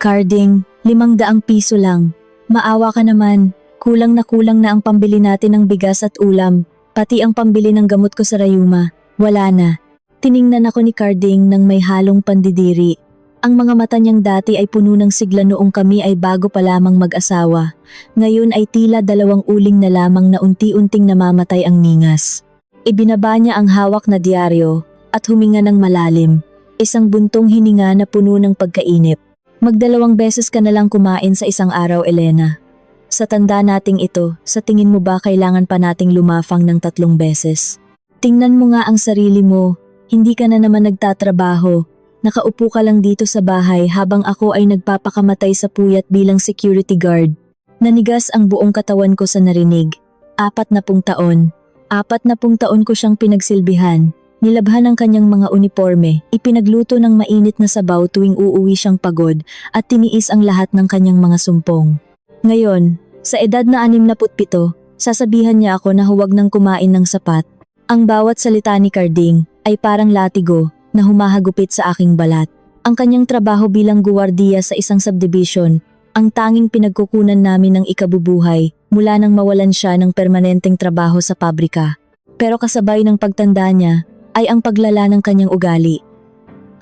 Carding, 500 piso lang. Maawa ka naman, kulang na ang pambili natin ng bigas at ulam, pati ang pambili ng gamot ko sa Rayuma. Wala na. Tiningnan ako ni Carding nang may halong pandidiri. Ang mga mata niyang dati ay puno ng sigla noong kami ay bago pa lamang mag-asawa. Ngayon ay tila 2 uling na lamang na unti-unting namamatay ang ningas. Ibinaba niya ang hawak na diaryo at huminga ng malalim. Isang buntong hininga na puno ng pagkainip. Magdalawang beses ka na lang kumain sa isang araw, Elena. Sa tanda nating ito, sa tingin mo ba kailangan pa nating lumafang ng 3 beses? Tingnan mo nga ang sarili mo, hindi ka na naman nagtatrabaho. Nakaupo ka lang dito sa bahay habang ako ay nagpapakamatay sa puyat bilang security guard. Nanigas ang buong katawan ko sa narinig. 40 taon. 40 taon ko siyang pinagsilbihan. Nilabhan ang kanyang mga uniforme, ipinagluto ng mainit na sabaw tuwing uuwi siyang pagod at tiniis ang lahat ng kanyang mga sumpong. Ngayon, sa edad na 67, sasabihan niya ako na huwag nang kumain ng sapat. Ang bawat salita ni Carding ay parang latigo na humahagupit sa aking balat. Ang kanyang trabaho bilang guwardiya sa isang subdivision, ang tanging pinagkukunan namin ng ikabubuhay mula nang mawalan siya ng permanenteng trabaho sa pabrika. Pero kasabay ng pagtanda niya ay ang paglala ng kanyang ugali.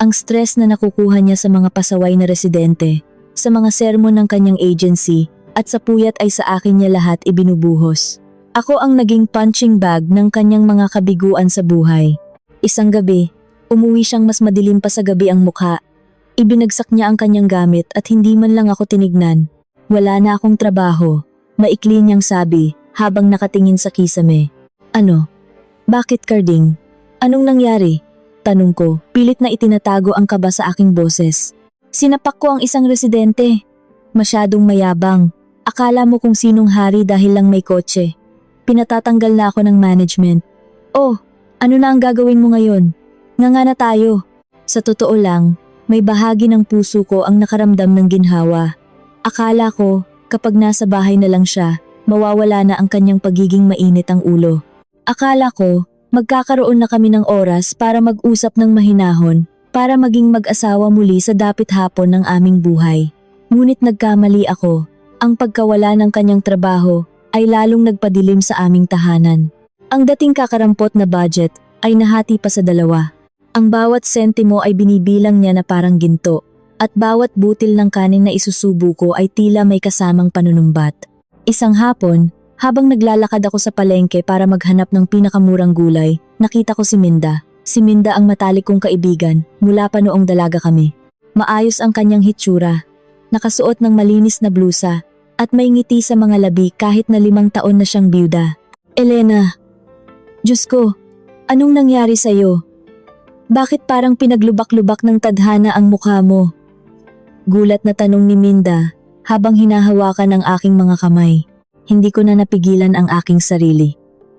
Ang stress na nakukuha niya sa mga pasaway na residente, sa mga sermon ng kanyang agency, at sa puyat ay sa akin niya lahat ibinubuhos. Ako ang naging punching bag ng kanyang mga kabiguan sa buhay. Isang gabi, umuwi siyang mas madilim pa sa gabi ang mukha. Ibinagsak niya ang kanyang gamit at hindi man lang ako tinignan. Wala na akong trabaho, maikli niyang sabi habang nakatingin sa kisame. Ano? Bakit, Carding? Anong nangyari? Tanong ko, pilit na itinatago ang kaba sa aking boses. Sinapak ko ang isang residente. Masyadong mayabang. Akala mo kung sinong hari dahil lang may kotse. Pinatatanggal na ako ng management. Oh, ano na ang gagawin mo ngayon? Nga na tayo. Sa totoo lang, may bahagi ng puso ko ang nakaramdam ng ginhawa. Akala ko, kapag nasa bahay na lang siya, mawawala na ang kanyang pagiging mainit ang ulo. Akala ko, magkakaroon na kami ng oras para mag-usap ng mahinahon, para maging mag-asawa muli sa dapit hapon ng aming buhay. Ngunit nagkamali ako. Ang pagkawala ng kanyang trabaho ay lalong nagpadilim sa aming tahanan. Ang dating kakarampot na budget ay nahati pa sa 2. Ang bawat sentimo ay binibilang niya na parang ginto, at bawat butil ng kanin na isusubo ko ay tila may kasamang panunumbat. Isang hapon, habang naglalakad ako sa palengke para maghanap ng pinakamurang gulay, nakita ko si Minda. Si Minda ang matalik kong kaibigan, mula pa noong dalaga kami. Maayos ang kanyang hitsura, nakasuot ng malinis na blusa, at may ngiti sa mga labi kahit na 5 taon na siyang byuda. Elena, Diyos ko, anong nangyari sa'yo? Bakit parang pinaglubak-lubak ng tadhana ang mukha mo? Gulat na tanong ni Minda habang hinahawakan ang aking mga kamay. Hindi ko na napigilan ang aking sarili.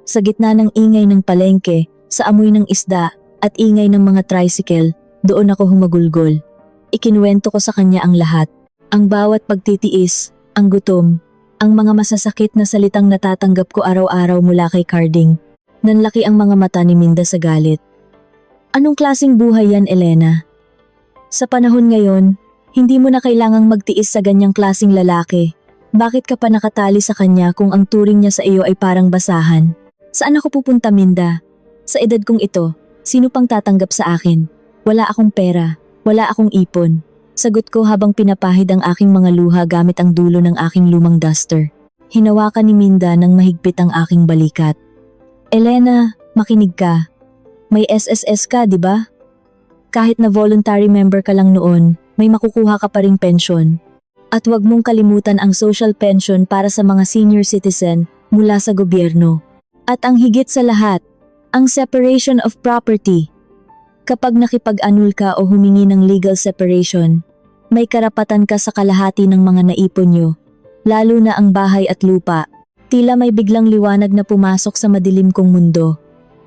Sa gitna ng ingay ng palengke, sa amoy ng isda at ingay ng mga tricycle, doon ako humagulgol. Ikinuwento ko sa kanya ang lahat. Ang bawat pagtitiis, ang gutom, ang mga masasakit na salitang natatanggap ko araw-araw mula kay Carding. Nanlaki ang mga mata ni Minda sa galit. Anong klaseng buhay yan, Elena? Sa panahon ngayon, hindi mo na kailangang magtiis sa ganyang klaseng lalaki. Bakit ka pa nakatali sa kanya kung ang turing niya sa iyo ay parang basahan? Saan ako pupunta, Minda? Sa edad kong ito, sino pang tatanggap sa akin? Wala akong pera, wala akong ipon. Sagot ko habang pinapahid ang aking mga luha gamit ang dulo ng aking lumang duster. Hinawakan ni Minda ng mahigpit ang aking balikat. Elena, makinig ka. May SSS ka, di ba? Kahit na voluntary member ka lang noon, may makukuha ka pa ring pensyon. At huwag mong kalimutan ang social pension para sa mga senior citizen mula sa gobyerno. At ang higit sa lahat, ang separation of property. Kapag nakipag-annul ka o humingi ng legal separation, may karapatan ka sa kalahati ng mga naipon nyo, lalo na ang bahay at lupa. Tila may biglang liwanag na pumasok sa madilim kong mundo.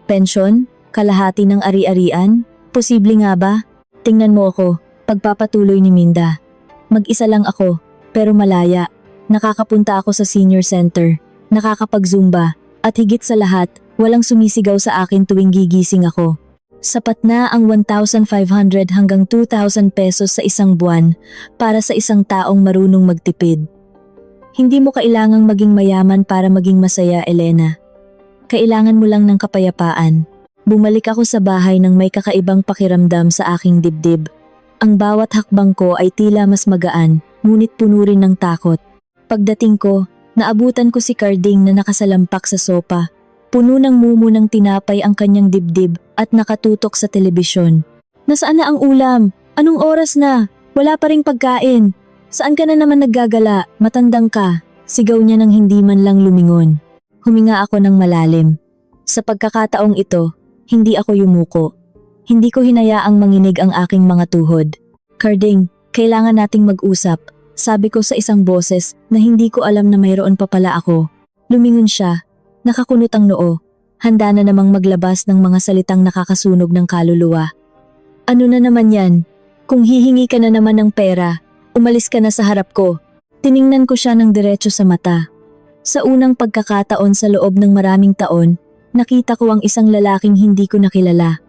Pensyon? Kalahati ng ari-arian? Posible nga ba? Tingnan mo ako, pagpapatuloy ni Minda. Mag-isa lang ako, pero malaya. Nakakapunta ako sa senior center, nakakapag-zumba, at higit sa lahat, walang sumisigaw sa akin tuwing gigising ako. Sapat na ang 1,500 hanggang 2,000 pesos sa isang buwan para sa isang taong marunong magtipid. Hindi mo kailangang maging mayaman para maging masaya, Elena. Kailangan mo lang ng kapayapaan. Bumalik ako sa bahay nang may kakaibang pakiramdam sa aking dibdib. Ang bawat hakbang ko ay tila mas magaan, ngunit puno rin ng takot. Pagdating ko, naabutan ko si Carding na nakasalampak sa sopa. Puno ng mumu ng tinapay ang kanyang dibdib at nakatutok sa telebisyon. Nasaan na ang ulam? Anong oras na? Wala pa ring pagkain. Saan ka na naman naggagala? Matandang ka. Sigaw niya nang hindi man lang lumingon. Huminga ako ng malalim. Sa pagkakataong ito, hindi ako yumuko. Hindi ko hinayaang manginig ang aking mga tuhod. Carding, kailangan nating mag-usap. Sabi ko sa isang boses na hindi ko alam na mayroon pa pala ako. Lumingon siya. Nakakunot ang noo, handa na namang maglabas ng mga salitang nakakasunog ng kaluluwa. Ano na naman yan? Kung hihingi ka na naman ng pera, umalis ka na sa harap ko. Tiningnan ko siya ng diretso sa mata. Sa unang pagkakataon sa loob ng maraming taon, nakita ko ang isang lalaking hindi ko nakilala.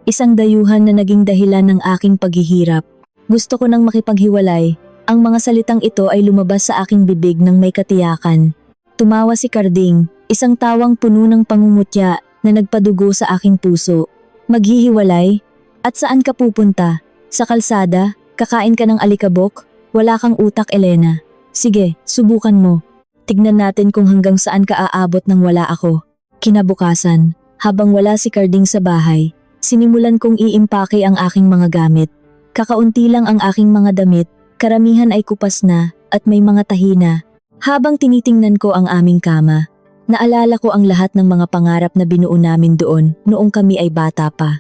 Isang dayuhan na naging dahilan ng aking paghihirap. Gusto ko nang makipaghiwalay. Ang mga salitang ito ay lumabas sa aking bibig ng may katiyakan. Tumawa si Carding. Isang tawang puno ng pangungutya na nagpadugo sa aking puso. Maghihiwalay? At saan ka pupunta? Sa kalsada? Kakain ka ng alikabok? Wala kang utak, Elena. Sige, subukan mo. Tignan natin kung hanggang saan ka aabot nang wala ako. Kinabukasan, habang wala si Carding sa bahay, sinimulan kong iimpake ang aking mga gamit. Kakaunti lang ang aking mga damit, karamihan ay kupas na at may mga tahina. Habang tinitingnan ko ang aming kama, naalala ko ang lahat ng mga pangarap na binuo namin doon noong kami ay bata pa.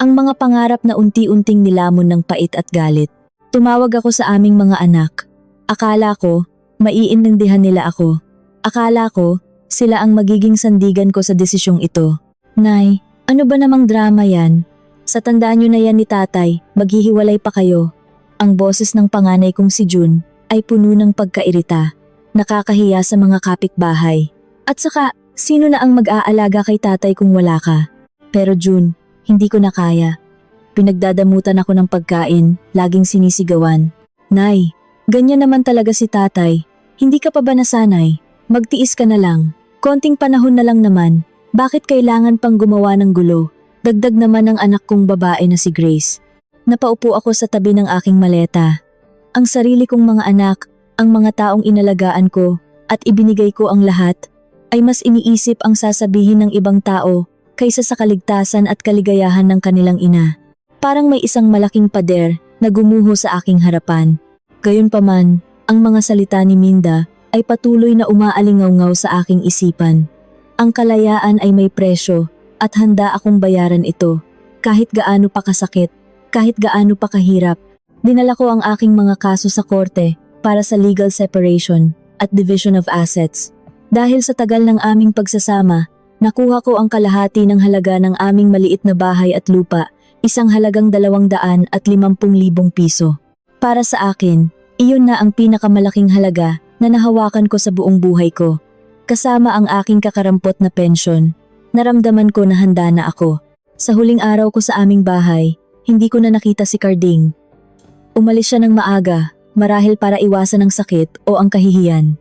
Ang mga pangarap na unti-unting nilamon ng pait at galit. Tumawag ako sa aming mga anak. Akala ko, maiintindihan nila ako. Akala ko, sila ang magiging sandigan ko sa desisyong ito. Nay, ano ba namang drama yan? Sa tandaan nyo na yan ni tatay, maghihiwalay pa kayo. Ang boses ng panganay kong si June ay puno ng pagkairita. Nakakahiya sa mga kapitbahay. At saka, sino na ang mag-aalaga kay tatay kung wala ka? Pero June, hindi ko na kaya. Pinagdadamutan ako ng pagkain, laging sinisigawan. Nay, ganyan naman talaga si tatay. Hindi ka pa ba nasanay? Magtiis ka na lang. Konting panahon na lang naman. Bakit kailangan pang gumawa ng gulo? Dagdag naman ng anak kong babae na si Grace. Napaupo ako sa tabi ng aking maleta. Ang sarili kong mga anak, ang mga taong inalagaan ko, at ibinigay ko ang lahat, ay mas iniisip ang sasabihin ng ibang tao kaysa sa kaligtasan at kaligayahan ng kanilang ina. Parang may isang malaking pader na gumuho sa aking harapan. Gayunpaman, ang mga salita ni Minda ay patuloy na umaalingaw-ngaw sa aking isipan. Ang kalayaan ay may presyo at handa akong bayaran ito. Kahit gaano pa kasakit, kahit gaano pa kahirap, dinala ko ang aking mga kaso sa korte para sa legal separation at division of assets. Dahil sa tagal ng aming pagsasama, nakuha ko ang kalahati ng halaga ng aming maliit na bahay at lupa, isang halagang 250,000 piso. Para sa akin, iyon na ang pinakamalaking halaga na nahawakan ko sa buong buhay ko. Kasama ang aking kakarampot na pensyon, naramdaman ko na handa na ako. Sa huling araw ko sa aming bahay, hindi ko na nakita si Carding. Umalis siya ng maaga, marahil para iwasan ang sakit o ang kahihiyan.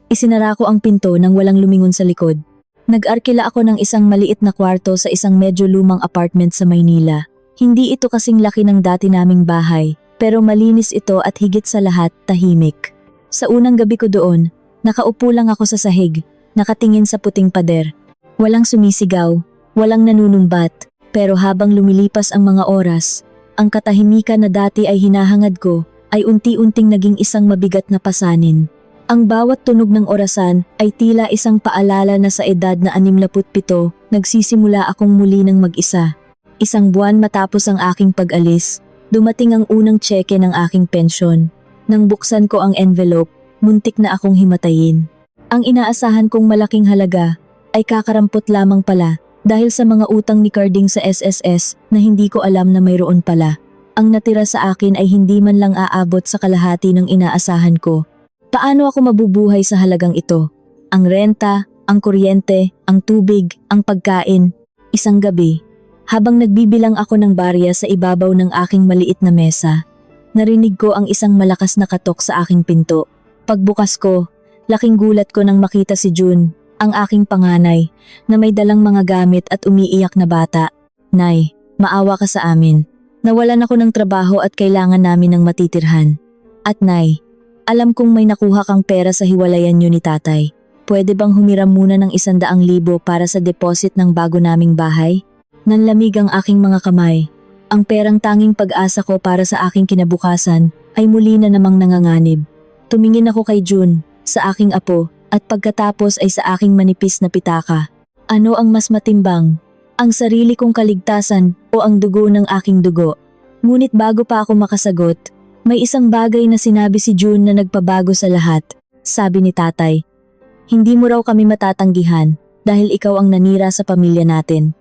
Isinara ko ang pinto nang walang lumingon sa likod. Nag-arkila ako ng isang maliit na kwarto sa isang medyo lumang apartment sa Maynila. Hindi ito kasing laki ng dati naming bahay, pero malinis ito at higit sa lahat, tahimik. Sa unang gabi ko doon, nakaupo lang ako sa sahig, nakatingin sa puting pader. Walang sumisigaw, walang nanunumbat, pero habang lumilipas ang mga oras, ang katahimikan na dati ay hinahangad ko ay unti-unting naging isang mabigat na pasanin. Ang bawat tunog ng orasan ay tila isang paalala na sa edad na 67, nagsisimula akong muli ng mag-isa. Isang buwan matapos ang aking pag-alis, dumating ang unang tseke ng aking pensyon. Nang buksan ko ang envelope, muntik na akong himatayin. Ang inaasahan kong malaking halaga ay kakarampot lamang pala dahil sa mga utang ni Carding sa SSS na hindi ko alam na mayroon pala. Ang natira sa akin ay hindi man lang aabot sa kalahati ng inaasahan ko. Paano ako mabubuhay sa halagang ito? Ang renta, ang kuryente, ang tubig, ang pagkain. Isang gabi, Habang nagbibilang ako ng barya sa ibabaw ng aking maliit na mesa, narinig ko ang isang malakas na katok sa aking pinto. Pagbukas ko, laking gulat ko nang makita si June, ang aking panganay, na may dalang mga gamit at umiiyak na bata. Nay, maawa ka sa amin. Nawalan ako ng trabaho at kailangan namin ng matitirhan. At Nay, alam kong may nakuha kang pera sa hiwalayan niyo ni tatay. Pwede bang humiram muna ng 100,000 para sa deposit ng bago naming bahay? Nanlamig ang aking mga kamay. Ang perang tanging pag-asa ko para sa aking kinabukasan ay muli na namang nanganganib. Tumingin ako kay June, sa aking apo, at pagkatapos ay sa aking manipis na pitaka. Ano ang mas matimbang? Ang sarili kong kaligtasan o ang dugo ng aking dugo? Ngunit bago pa ako makasagot, may isang bagay na sinabi si June na nagpabago sa lahat. Sabi ni tatay, hindi mo raw kami matatanggihan dahil ikaw ang nanira sa pamilya natin.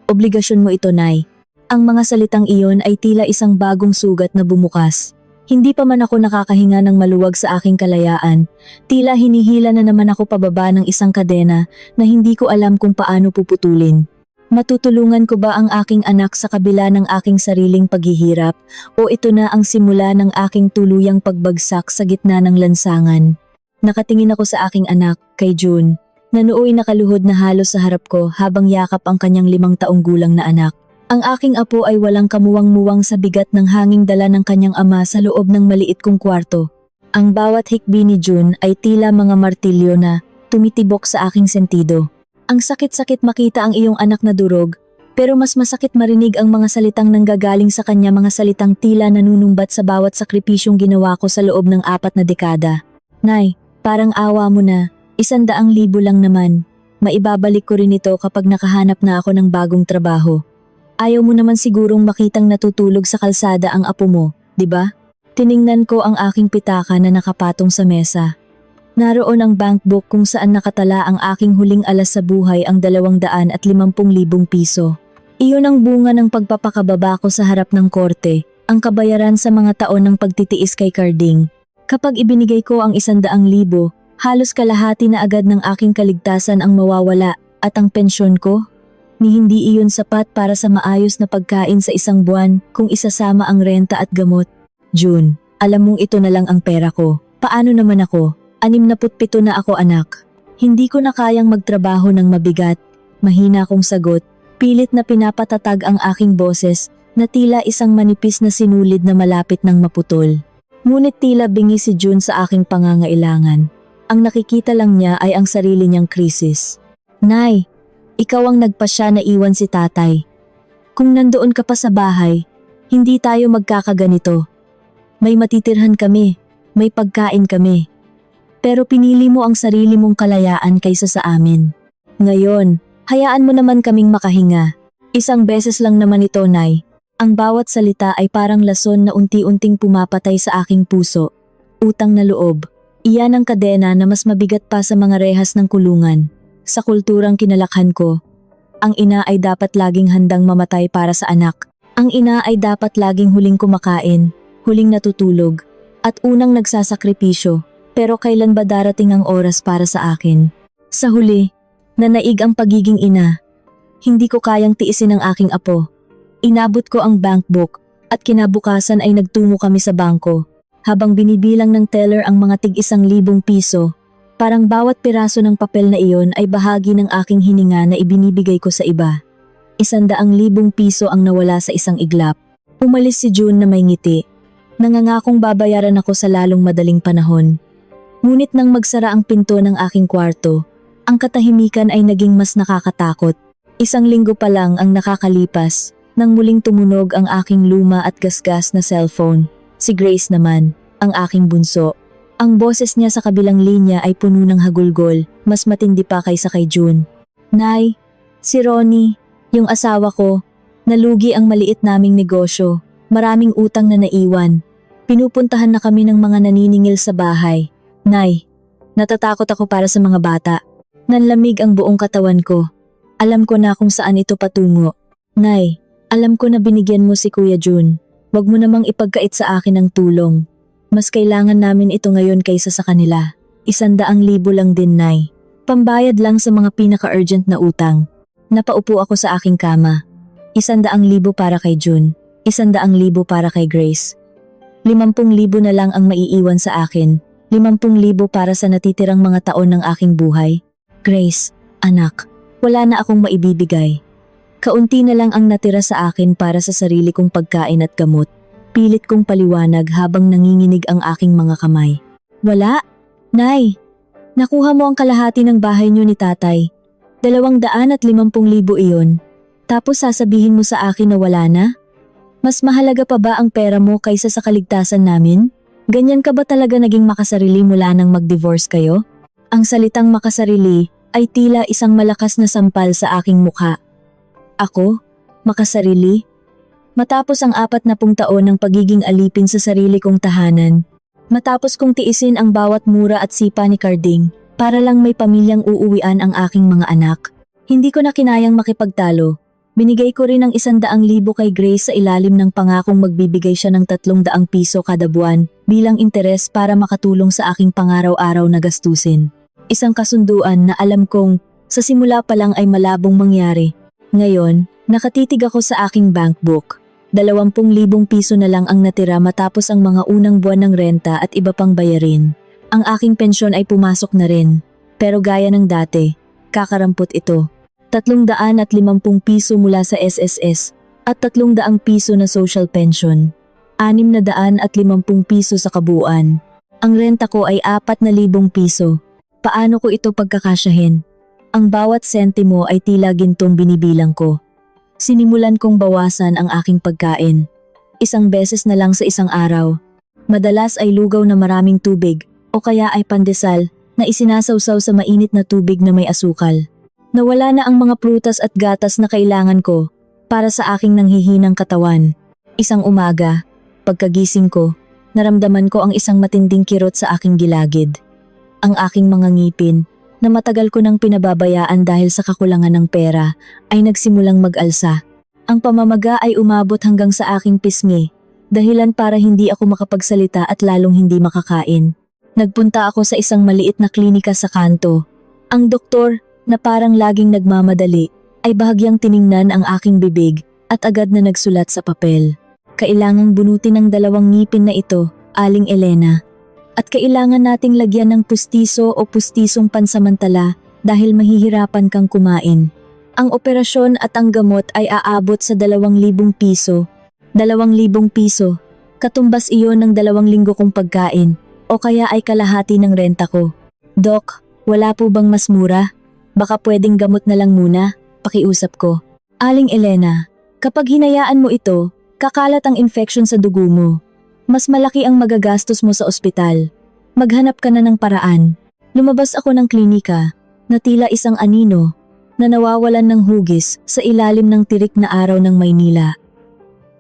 Obligasyon mo ito, Nay. Ang mga salitang iyon ay tila isang bagong sugat na bumukas. Hindi pa man ako nakakahinga ng maluwag sa aking kalayaan, tila hinihila na naman ako pababa ng isang kadena na hindi ko alam kung paano puputulin. Matutulungan ko ba ang aking anak sa kabila ng aking sariling paghihirap o ito na ang simula ng aking tuluyang pagbagsak sa gitna ng lansangan? Nakatingin ako sa aking anak, kay June, na nooy nakaluhod na halos sa harap ko habang yakap ang kanyang 5 taong gulang na anak. Ang aking apo ay walang kamuwang-muwang sa bigat ng hanging dala ng kanyang ama sa loob ng maliit kong kwarto. Ang bawat hikbi ni June ay tila mga martilyo na tumitibok sa aking sentido. Ang sakit-sakit makita ang iyong anak na durog, pero mas masakit marinig ang mga salitang nanggagaling sa kanya, mga salitang tila nanunumbat sa bawat sakripisyong ginawa ko sa loob ng 4 na dekada. Nay, parang awa mo na. 100,000 lang naman. Maibabalik ko rin ito kapag nakahanap na ako ng bagong trabaho. Ayaw mo naman sigurong makitang natutulog sa kalsada ang apo mo, di ba? Tiningnan ko ang aking pitaka na nakapatong sa mesa. Naroon ang bankbook kung saan nakatala ang aking huling alas sa buhay, ang 250,000 piso. Iyon ang bunga ng pagpapakababa ko sa harap ng korte, ang kabayaran sa mga taon ng pagtitiis kay Carding. Kapag ibinigay ko ang 100,000, halos kalahati na agad ng aking kaligtasan ang mawawala at ang pensyon ko, ni hindi iyon sapat para sa maayos na pagkain sa isang buwan kung isasama ang renta at gamot. June, alam mong ito na lang ang pera ko. Paano naman ako? 67 na ako, anak. Hindi ko na kayang magtrabaho ng mabigat. Mahina kong sagot, pilit na pinapatatag ang aking boses na tila isang manipis na sinulid na malapit ng maputol. Ngunit tila bingi si June sa aking pangangailangan. Ang nakikita lang niya ay ang sarili niyang krisis. Nay, ikaw ang nagpasya na iwan si tatay. Kung nandoon ka pa sa bahay, hindi tayo magkakaganito. May matitirhan kami, may pagkain kami. Pero pinili mo ang sarili mong kalayaan kaysa sa amin. Ngayon, hayaan mo naman kaming makahinga. Isang beses lang naman ito, Nay. Ang bawat salita ay parang lason na unti-unting pumapatay sa aking puso. Utang na loob. Iyan ang kadena na mas mabigat pa sa mga rehas ng kulungan. Sa kulturang kinalakhan ko, ang ina ay dapat laging handang mamatay para sa anak. Ang ina ay dapat laging huling kumakain, huling natutulog, at unang nagsasakripisyo. Pero kailan ba darating ang oras para sa akin? Sa huli, nanaig ang pagiging ina. Hindi ko kayang tiisin ang aking apo. Inabot ko ang bankbook at kinabukasan ay nagtungo kami sa bangko. Habang binibilang ng teller ang mga tig-1,000 piso, parang bawat piraso ng papel na iyon ay bahagi ng aking hininga na ibinibigay ko sa iba. 100,000 piso ang nawala sa isang iglap. Umalis si June na may ngiti. Nangangakong babayaran ako sa lalong madaling panahon. Ngunit nang magsara ang pinto ng aking kwarto, ang katahimikan ay naging mas nakakatakot. 1 linggo pa lang ang nakakalipas nang muling tumunog ang aking luma at gasgas na cellphone. Si Grace naman, ang aking bunso. Ang boses niya sa kabilang linya ay puno ng hagulgol, mas matindi pa kaysa kay June. Nay, si Ronnie, yung asawa ko, nalugi ang maliit naming negosyo, maraming utang na naiwan. Pinupuntahan na kami ng mga naniningil sa bahay. Nay, natatakot ako para sa mga bata. Nanlamig ang buong katawan ko. Alam ko na kung saan ito patungo. Nay, alam ko na binigyan mo si Kuya June. Wag mo namang ipagkait sa akin ang tulong. Mas kailangan namin ito ngayon kaysa sa kanila. 100,000 lang din, Nay. Pambayad lang sa mga pinaka-urgent na utang. Napaupo ako sa aking kama. 100,000 para kay June, 100,000 para kay Grace. 50,000 na lang ang maiiwan sa akin, 50,000 para sa natitirang mga taon ng aking buhay. Grace, anak, wala na akong maibibigay. Kaunti na lang ang natira sa akin para sa sarili kong pagkain at gamot. Pilit kong paliwanag habang nanginginig ang aking mga kamay. Wala? Nay, nakuha mo ang kalahati ng bahay niyo ni tatay. 250,000 iyon. Tapos sasabihin mo sa akin na wala na? Mas mahalaga pa ba ang pera mo kaysa sa kaligtasan namin? Ganyan ka ba talaga naging makasarili mula nang mag-divorce kayo? Ang salitang makasarili ay tila isang malakas na sampal sa aking mukha. Ako? Makasarili? Matapos ang 40 taon ng pagiging alipin sa sarili kong tahanan, matapos kong tiisin ang bawat mura at sipa ni Carding para lang may pamilyang uuwian ang aking mga anak, hindi ko na kinayang makipagtalo. Binigay ko rin ang 100,000 kay Grace sa ilalim ng pangakong magbibigay siya ng 300 piso kada buwan bilang interes para makatulong sa aking pangaraw-araw na gastusin. Isang kasunduan na alam kong sa simula pa lang ay malabong mangyari. Ngayon, nakatitig ako sa aking bank book. 20,000 piso na lang ang natira matapos ang mga unang buwan ng renta at iba pang bayarin. Ang aking pensyon ay pumasok na rin. Pero gaya ng dati, kakarampot ito. 350 piso mula sa SSS at 300 piso na social pension. 650 piso sa kabuuan. Ang renta ko ay 4,000 piso. Paano ko ito pagkakasyahin? Ang bawat sentimo ay tila gintong binibilang ko. Sinimulan kong bawasan ang aking pagkain. 1 beses na lang sa isang araw. Madalas ay lugaw na maraming tubig o kaya ay pandesal na isinasawsaw sa mainit na tubig na may asukal. Nawala na ang mga prutas at gatas na kailangan ko para sa aking nanghihinang katawan. Isang umaga, pagkagising ko, naramdaman ko ang isang matinding kirot sa aking gilagid. Ang aking mga ngipin, na matagal ko nang pinababayaan dahil sa kakulangan ng pera, ay nagsimulang mag-alsa. Ang pamamaga ay umabot hanggang sa aking pisngi, dahilan para hindi ako makapagsalita at lalong hindi makakain. Nagpunta ako sa isang maliit na klinika sa kanto. Ang doktor, na parang laging nagmamadali, ay bahagyang tiningnan ang aking bibig at agad na nagsulat sa papel. Kailangang bunutin ang 2 ngipin na ito, Aling Elena. At kailangan nating lagyan ng pustiso o pustisong pansamantala dahil mahihirapan kang kumain. Ang operasyon at ang gamot ay aabot sa 2,000 piso. 2,000 piso. Katumbas iyon ng 2 linggo kong pagkain o kaya ay kalahati ng renta ko. Dok, wala po bang mas mura? Baka pwedeng gamot na lang muna, pakiusap ko. Aling Elena, kapag hinayaan mo ito, kakalat ang infection sa dugo mo. Mas malaki ang magagastos mo sa ospital. Maghanap ka na ng paraan. Lumabas ako ng klinika, na tila isang anino, na nawawalan ng hugis sa ilalim ng tirik na araw ng Maynila.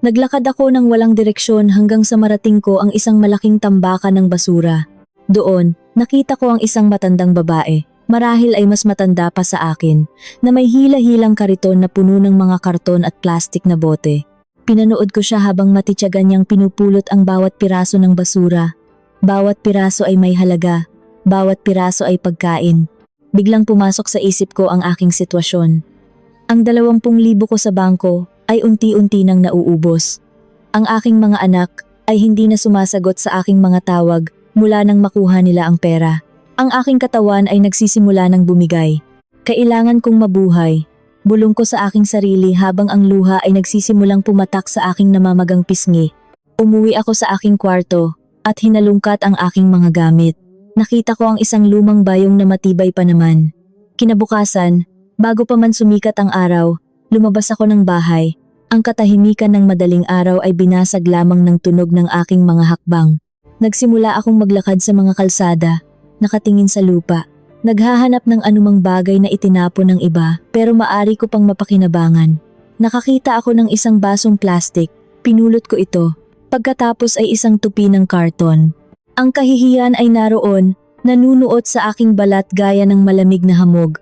Naglakad ako ng walang direksyon hanggang sa marating ko ang isang malaking tambakan ng basura. Doon, nakita ko ang isang matandang babae. Marahil ay mas matanda pa sa akin, na may hila-hilang kariton na puno ng mga karton at plastik na bote. Pinanood ko siya habang matityagan niyang pinupulot ang bawat piraso ng basura. Bawat piraso ay may halaga, bawat piraso ay pagkain. Biglang pumasok sa isip ko ang aking sitwasyon. Ang 20,000 ko sa bangko ay unti-unti nang nauubos. Ang aking mga anak ay hindi na sumasagot sa aking mga tawag mula nang makuha nila ang pera. Ang aking katawan ay nagsisimula ng bumigay. Kailangan kong mabuhay. Bulong ko sa aking sarili habang ang luha ay nagsisimulang pumatak sa aking namamagang pisngi. Umuwi ako sa aking kwarto at hinalungkat ang aking mga gamit. Nakita ko ang isang lumang bayong na matibay pa naman. Kinabukasan, bago pa man sumikat ang araw, lumabas ako ng bahay. Ang katahimikan ng madaling araw ay binasag lamang ng tunog ng aking mga hakbang. Nagsimula akong maglakad sa mga kalsada. Nakatingin sa lupa. Naghahanap ng anumang bagay na itinapon ng iba pero maari ko pang mapakinabangan. Nakakita ako ng isang basong plastik. Pinulot ko ito. Pagkatapos ay isang tupi ng karton. Ang kahihiyan ay naroon, nanunuot sa aking balat gaya ng malamig na hamog.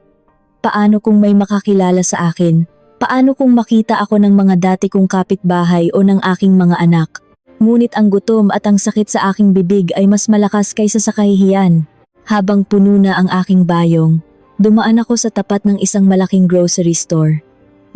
Paano kung may makakilala sa akin? Paano kung makita ako ng mga dati kong kapitbahay o ng aking mga anak? Ngunit ang gutom at ang sakit sa aking bibig ay mas malakas kaysa sa kahihiyan. Habang puno na ang aking bayong, dumaan ako sa tapat ng isang malaking grocery store.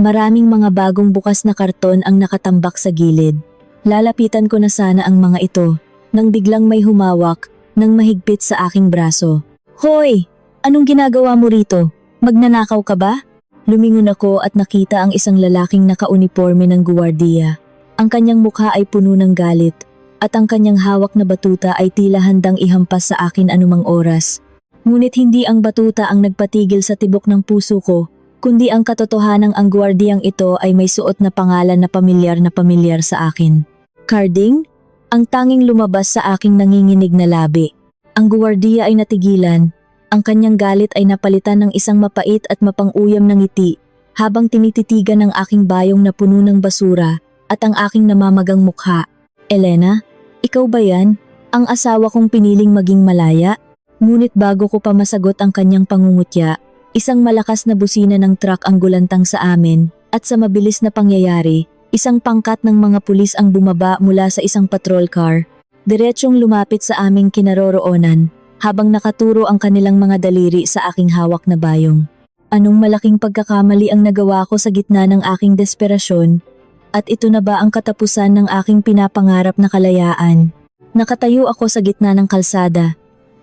Maraming mga bagong bukas na karton ang nakatambak sa gilid. Lalapitan ko na sana ang mga ito, nang biglang may humawak, nang mahigpit sa aking braso. Hoy! Anong ginagawa mo rito? Magnanakaw ka ba? Lumingon ako at nakita ang isang lalaking nakauniporme ng guwardiya. Ang kanyang mukha ay puno ng galit, at ang kanyang hawak na batuta ay tila handang ihampas sa akin anumang oras. Ngunit hindi ang batuta ang nagpatigil sa tibok ng puso ko, kundi ang katotohanang ang guwardiyang ito ay may suot na pangalan na pamilyar sa akin. Carding? Ang tanging lumabas sa aking nanginginig na labi. Ang guwardiya ay natigilan, ang kanyang galit ay napalitan ng isang mapait at mapang-uyam na ngiti, habang tinititigan ng aking bayong na puno ng basura at ang aking namamagang mukha. Elena, ikaw ba yan? Ang asawa kong piniling maging malaya? Ngunit bago ko pa masagot ang kanyang pangungutya, isang malakas na busina ng truck ang gulantang sa amin, at sa mabilis na pangyayari, isang pangkat ng mga pulis ang bumaba mula sa isang patrol car, diretsyong lumapit sa aming kinaroroonan, habang nakaturo ang kanilang mga daliri sa aking hawak na bayong. Anong malaking pagkakamali ang nagawa ko sa gitna ng aking desperasyon? At ito na ba ang katapusan ng aking pinapangarap na kalayaan? Nakatayo ako sa gitna ng kalsada,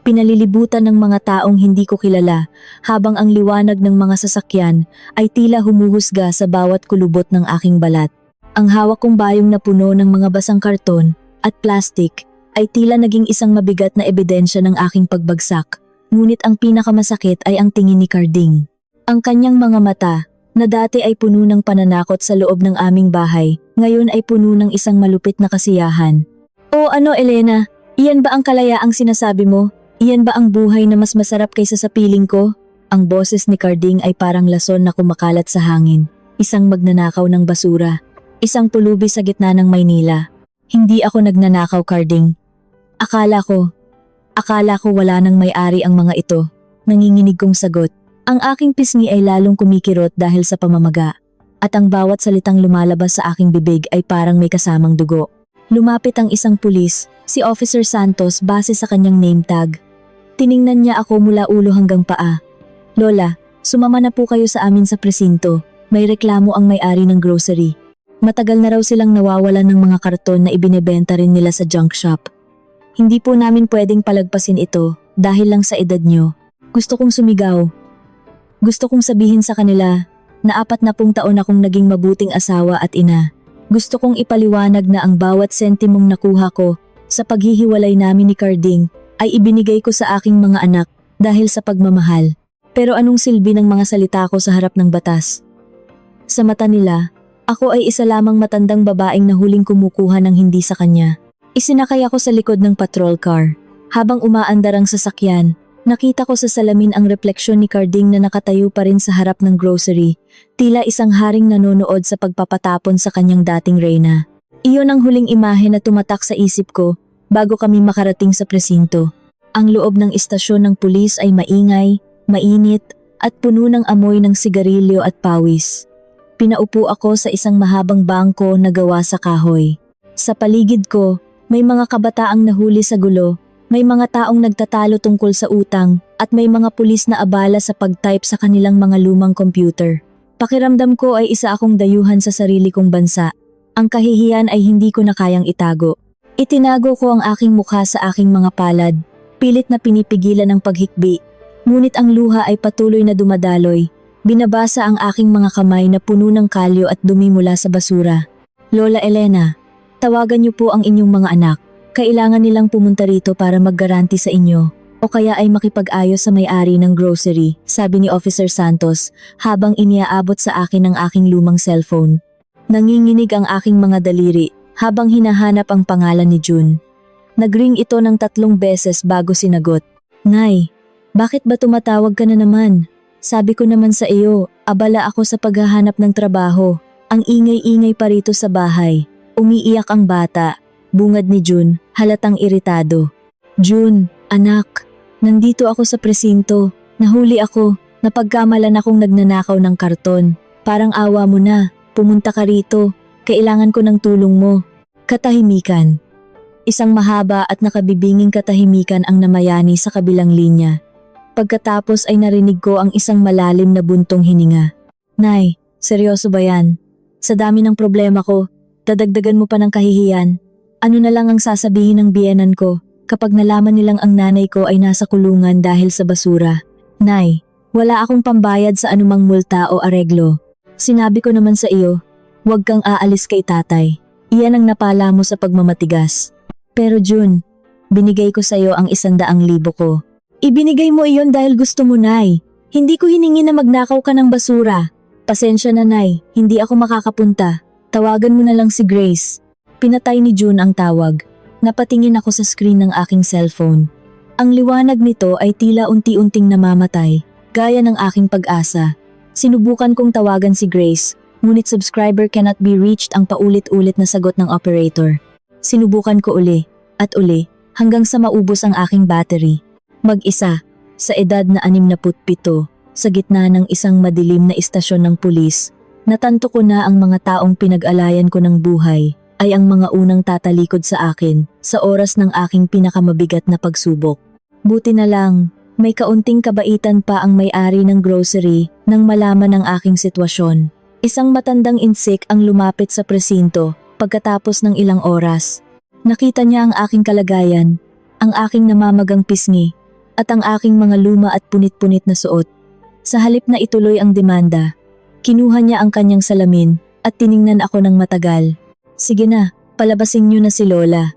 pinalilibutan ng mga taong hindi ko kilala, habang ang liwanag ng mga sasakyan ay tila humuhusga sa bawat kulubot ng aking balat. Ang hawak kong bayong na puno ng mga basang karton at plastik ay tila naging isang mabigat na ebidensya ng aking pagbagsak. Ngunit ang pinakamasakit ay ang tingin ni Carding. Ang kanyang mga mata, na dati ay puno ng pananakot sa loob ng aming bahay, ngayon ay puno ng isang malupit na kasiyahan. O ano Elena, iyan ba ang kalayaang sinasabi mo? Iyan ba ang buhay na mas masarap kaysa sa piling ko? Ang boses ni Carding ay parang lason na kumakalat sa hangin. Isang magnanakaw ng basura. Isang pulubi sa gitna ng Maynila. Hindi ako nagnanakaw, Carding. Akala ko wala nang may-ari ang mga ito. Nanginginig kong sagot. Ang aking pisngi ay lalong kumikirot dahil sa pamamaga. At ang bawat salitang lumalabas sa aking bibig ay parang may kasamang dugo. Lumapit ang isang pulis, si Officer Santos base sa kanyang name tag. Tiningnan niya ako mula ulo hanggang paa. Lola, sumama na po kayo sa amin sa presinto. May reklamo ang may-ari ng grocery. Matagal na raw silang nawawalan ng mga karton na ibinebenta rin nila sa junk shop. Hindi po namin pwedeng palagpasin ito dahil lang sa edad nyo. Gusto kong sumigaw. Gusto kong sabihin sa kanila na 40 taon akong naging mabuting asawa at ina. Gusto kong ipaliwanag na ang bawat sentimong nakuha ko sa paghihiwalay namin ni Carding ay ibinigay ko sa aking mga anak dahil sa pagmamahal. Pero anong silbi ng mga salita ko sa harap ng batas? Sa mata nila, ako ay isa lamang matandang babaeng na huling kumukuha ng hindi sa kanya. Isinakay ako sa likod ng patrol car. Habang umaandar ang sasakyan, nakita ko sa salamin ang refleksyon ni Carding na nakatayo pa rin sa harap ng grocery, tila isang haring nanonood sa pagpapatapon sa kanyang dating reyna. Iyon ang huling imahe na tumatak sa isip ko bago kami makarating sa presinto. Ang loob ng istasyon ng pulis ay maingay, mainit, at puno ng amoy ng sigarilyo at pawis. Pinaupo ako sa isang mahabang bangko na gawa sa kahoy. Sa paligid ko, may mga kabataang nahuli sa gulo, may mga taong nagtatalo tungkol sa utang, at may mga pulis na abala sa pag-type sa kanilang mga lumang computer. Pakiramdam ko ay isa akong dayuhan sa sarili kong bansa. Ang kahihiyan ay hindi ko na kayang itago. Itinago ko ang aking mukha sa aking mga palad, pilit na pinipigilan ang paghikbi. Ngunit ang luha ay patuloy na dumadaloy. Binabasa ang aking mga kamay na puno ng kalyo at dumi mula sa basura. Lola Elena, tawagan niyo po ang inyong mga anak. Kailangan nilang pumunta rito para maggaranti sa inyo. O kaya ay makipag-ayos sa may-ari ng grocery, sabi ni Officer Santos habang iniaabot sa akin ang aking lumang cellphone. Nanginginig ang aking mga daliri habang hinahanap ang pangalan ni June. Nagring ito ng 3 beses bago sinagot. Nay, bakit ba tumatawag ka na naman? Sabi ko naman sa iyo, abala ako sa paghahanap ng trabaho. Ang ingay-ingay pa rito sa bahay. Umiiyak ang bata. Bungad ni June, halatang iritado. June, anak, nandito ako sa presinto. Nahuli ako, napagkamalan akong nagnanakaw ng karton. Parang awa mo na, pumunta ka rito. Kailangan ko ng tulong mo. Katahimikan. Isang mahaba at nakabibinging katahimikan ang namayani sa kabilang linya. Pagkatapos ay narinig ko ang isang malalim na buntong hininga. Nay, Seryoso ba yan? Sa dami ng problema ko, dadagdagan mo pa ng kahihiyan. Ano na lang ang sasabihin ng biyenan ko kapag nalaman nilang ang nanay ko ay nasa kulungan dahil sa basura? Nay, wala akong pambayad sa anumang multa o areglo. Sinabi ko naman sa iyo, huwag kang aalis kay tatay. Iyan ang napala mo sa pagmamatigas. Pero June, binigay ko sa iyo ang 100,000 ko. Ibinigay mo iyon dahil gusto mo, Nay. Hindi ko hiningi na magnakaw ka ng basura. Pasensya na, Nay, hindi ako makakapunta. Tawagan mo na lang si Grace. Pinatay ni June ang tawag. Napatingin ako sa screen ng aking cellphone. Ang liwanag nito ay tila unti-unting namamatay, gaya ng aking pag-asa. Sinubukan kong tawagan si Grace, ngunit subscriber cannot be reached ang paulit-ulit na sagot ng operator. Sinubukan ko uli, at uli, hanggang sa maubos ang aking battery. Mag-isa, sa edad na 67, sa gitna ng isang madilim na istasyon ng pulis, natanto ko na ang mga taong pinag-alayan ko ng buhay ay ang mga unang tatalikod sa akin sa oras ng aking pinakamabigat na pagsubok. Buti na lang, may kaunting kabaitan pa ang may-ari ng grocery nang malaman ang aking sitwasyon. Isang matandang insik ang lumapit sa presinto pagkatapos ng ilang oras. Nakita niya ang aking kalagayan, ang aking namamagang pisngi, at ang aking mga luma at punit-punit na suot. Sa halip na ituloy ang demanda, kinuha niya ang kanyang salamin at tiningnan ako ng matagal. Sige na, palabasin niyo na si Lola.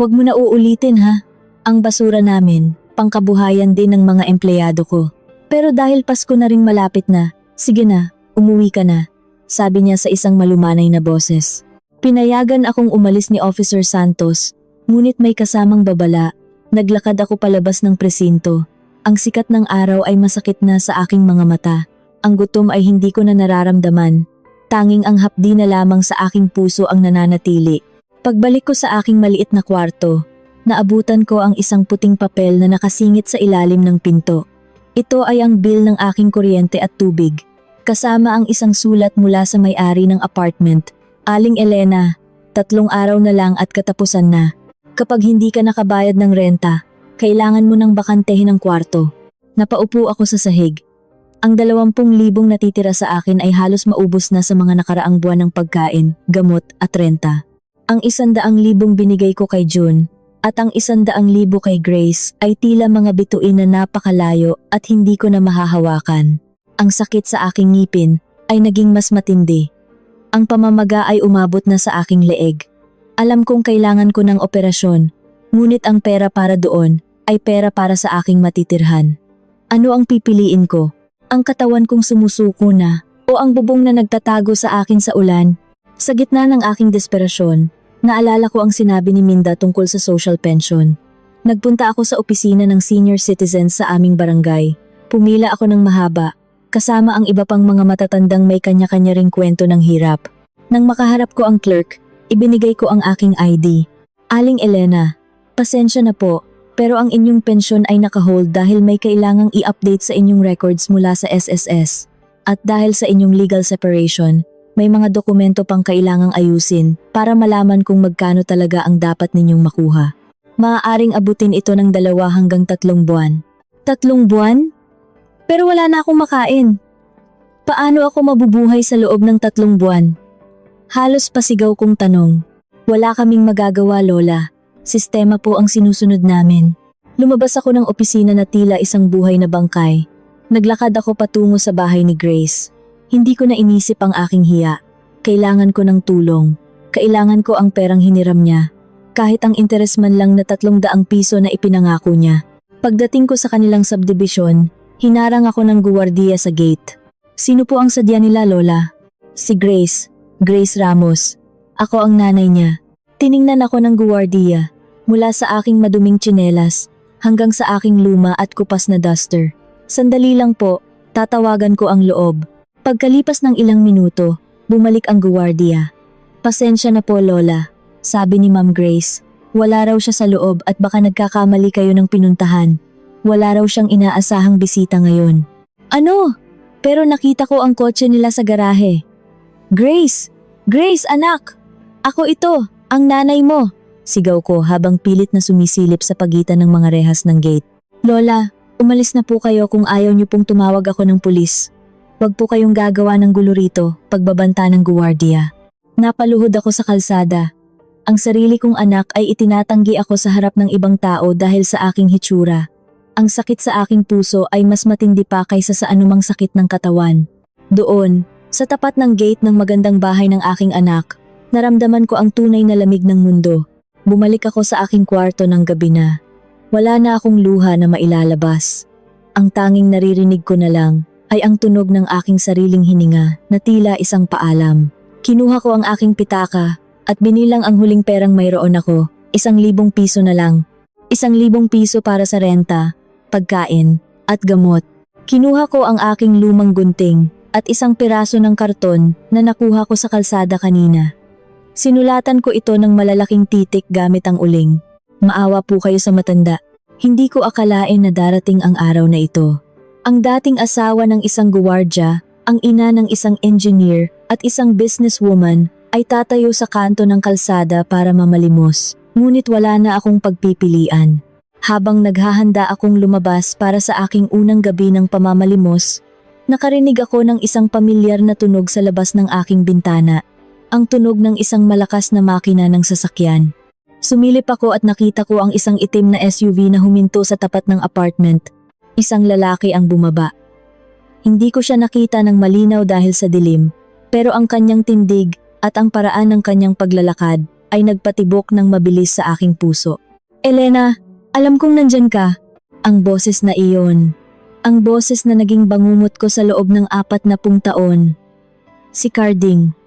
Huwag mo na uulitin ha. Ang basura namin, pangkabuhayan din ng mga empleyado ko. Pero dahil Pasko na ring malapit na, sige na, umuwi ka na, sabi niya sa isang malumanay na boses. Pinayagan akong umalis ni Officer Santos, ngunit may kasamang babala. Naglakad ako palabas ng presinto. Ang sikat ng araw ay masakit na sa aking mga mata. Ang gutom ay hindi ko na nararamdaman. Tanging ang hapdi na lamang sa aking puso ang nananatili. Pagbalik ko sa aking maliit na kwarto, naabutan ko ang isang puting papel na nakasingit sa ilalim ng pinto. Ito ay ang bill ng aking kuryente at tubig. Kasama ang isang sulat mula sa may-ari ng apartment. Aling Elena, 3 araw na lang at katapusan na. Kapag hindi ka nakabayad ng renta, kailangan mo nang bakantehin ang kwarto. Napaupo ako sa sahig. Ang 20,000 natitira sa akin ay halos maubos na sa mga nakaraang buwan ng pagkain, gamot at renta. Ang 100,000 binigay ko kay June at ang 100,000 kay Grace ay tila mga bituin na napakalayo at hindi ko na mahahawakan. Ang sakit sa aking ngipin ay naging mas matindi. Ang pamamaga ay umabot na sa aking leeg. Alam kong kailangan ko ng operasyon, ngunit ang pera para doon ay pera para sa aking matitirhan. Ano ang pipiliin ko? Ang katawan kong sumusuko na o ang bubong na nagtatago sa akin sa ulan? Sa gitna ng aking desperasyon, naalala ko ang sinabi ni Minda tungkol sa social pension. Nagpunta ako sa opisina ng senior citizens sa aming barangay. Pumila ako ng mahaba, kasama ang iba pang mga matatandang may kanya-kanya ring kwento ng hirap. Nang makaharap ko ang clerk, ibinigay ko ang aking ID. Aling Elena, pasensya na po, pero ang inyong pensyon ay nakahold dahil may kailangang i-update sa inyong records mula sa SSS. At dahil sa inyong legal separation, may mga dokumento pang kailangang ayusin para malaman kung magkano talaga ang dapat ninyong makuha. Maaaring abutin ito ng 2 hanggang 3 buwan. 3 buwan? Pero wala na akong makain. Paano ako mabubuhay sa loob ng 3 buwan? Halos pasigaw kong tanong. Wala kaming magagawa, Lola. Sistema po ang sinusunod namin. Lumabas ako ng opisina na tila isang buhay na bangkay. Naglakad ako patungo sa bahay ni Grace. Hindi ko na inisip ang aking hiya. Kailangan ko ng tulong. Kailangan ko ang perang hiniram niya. Kahit ang interes man lang na 300 piso na ipinangako niya. Pagdating ko sa kanilang subdivision, hinarang ako ng guwardiya sa gate. Sino po ang sadya nila, Lola? Si Grace. Grace Ramos. Ako ang nanay niya. Tiningnan ako ng guwardiya. Mula sa aking maduming tsinelas, hanggang sa aking luma at kupas na duster. Sandali lang po, tatawagan ko ang loob. Pagkalipas ng ilang minuto, bumalik ang guwardiya. Pasensya na po, Lola, sabi ni Ma'am Grace. Wala raw siya sa loob at baka nagkakamali kayo ng pinuntahan. Wala raw siyang inaasahang bisita ngayon. Ano? Pero nakita ko ang kotse nila sa garahe. Grace! Grace, anak! Ako ito, ang nanay mo! Sigaw ko habang pilit na sumisilip sa pagitan ng mga rehas ng gate. Lola, umalis na po kayo kung ayaw niyo pong tumawag ako ng pulis. Wag po kayong gagawa ng gulo rito, pagbabanta ng guwardiya. Napaluhod ako sa kalsada. Ang sarili kong anak ay itinatanggi ako sa harap ng ibang tao dahil sa aking hitsura. Ang sakit sa aking puso ay mas matindi pa kaysa sa anumang sakit ng katawan. Doon, sa tapat ng gate ng magandang bahay ng aking anak, naramdaman ko ang tunay na lamig ng mundo. Bumalik ako sa aking kwarto ng gabi na. Wala na akong luha na mailalabas. Ang tanging naririnig ko na lang ay ang tunog ng aking sariling hininga na tila isang paalam. Kinuha ko ang aking pitaka at binilang ang huling perang mayroon ako, 1,000 piso na lang. 1,000 piso para sa renta, pagkain, at gamot. Kinuha ko ang aking lumang gunting at isang piraso ng karton na nakuha ko sa kalsada kanina. Sinulatan ko ito ng malalaking titik gamit ang uling. Maawa po kayo sa matanda. Hindi ko akalain na darating ang araw na ito. Ang dating asawa ng isang guwardya, ang ina ng isang engineer at isang businesswoman ay tatayo sa kanto ng kalsada para mamalimos. Ngunit wala na akong pagpipilian. Habang naghahanda akong lumabas para sa aking unang gabi ng pamamalimos, nakarinig ako ng isang pamilyar na tunog sa labas ng aking bintana. Ang tunog ng isang malakas na makina ng sasakyan. Sumilip ako at nakita ko ang isang itim na SUV na huminto sa tapat ng apartment. Isang lalaki ang bumaba. Hindi ko siya nakita ng malinaw dahil sa dilim, pero ang kanyang tindig at ang paraan ng kanyang paglalakad ay nagpatibok ng mabilis sa aking puso. Elena, alam kong nandyan ka. Ang boses na iyon. Ang boses na naging bangungot ko sa loob ng 40 taon. Si Carding.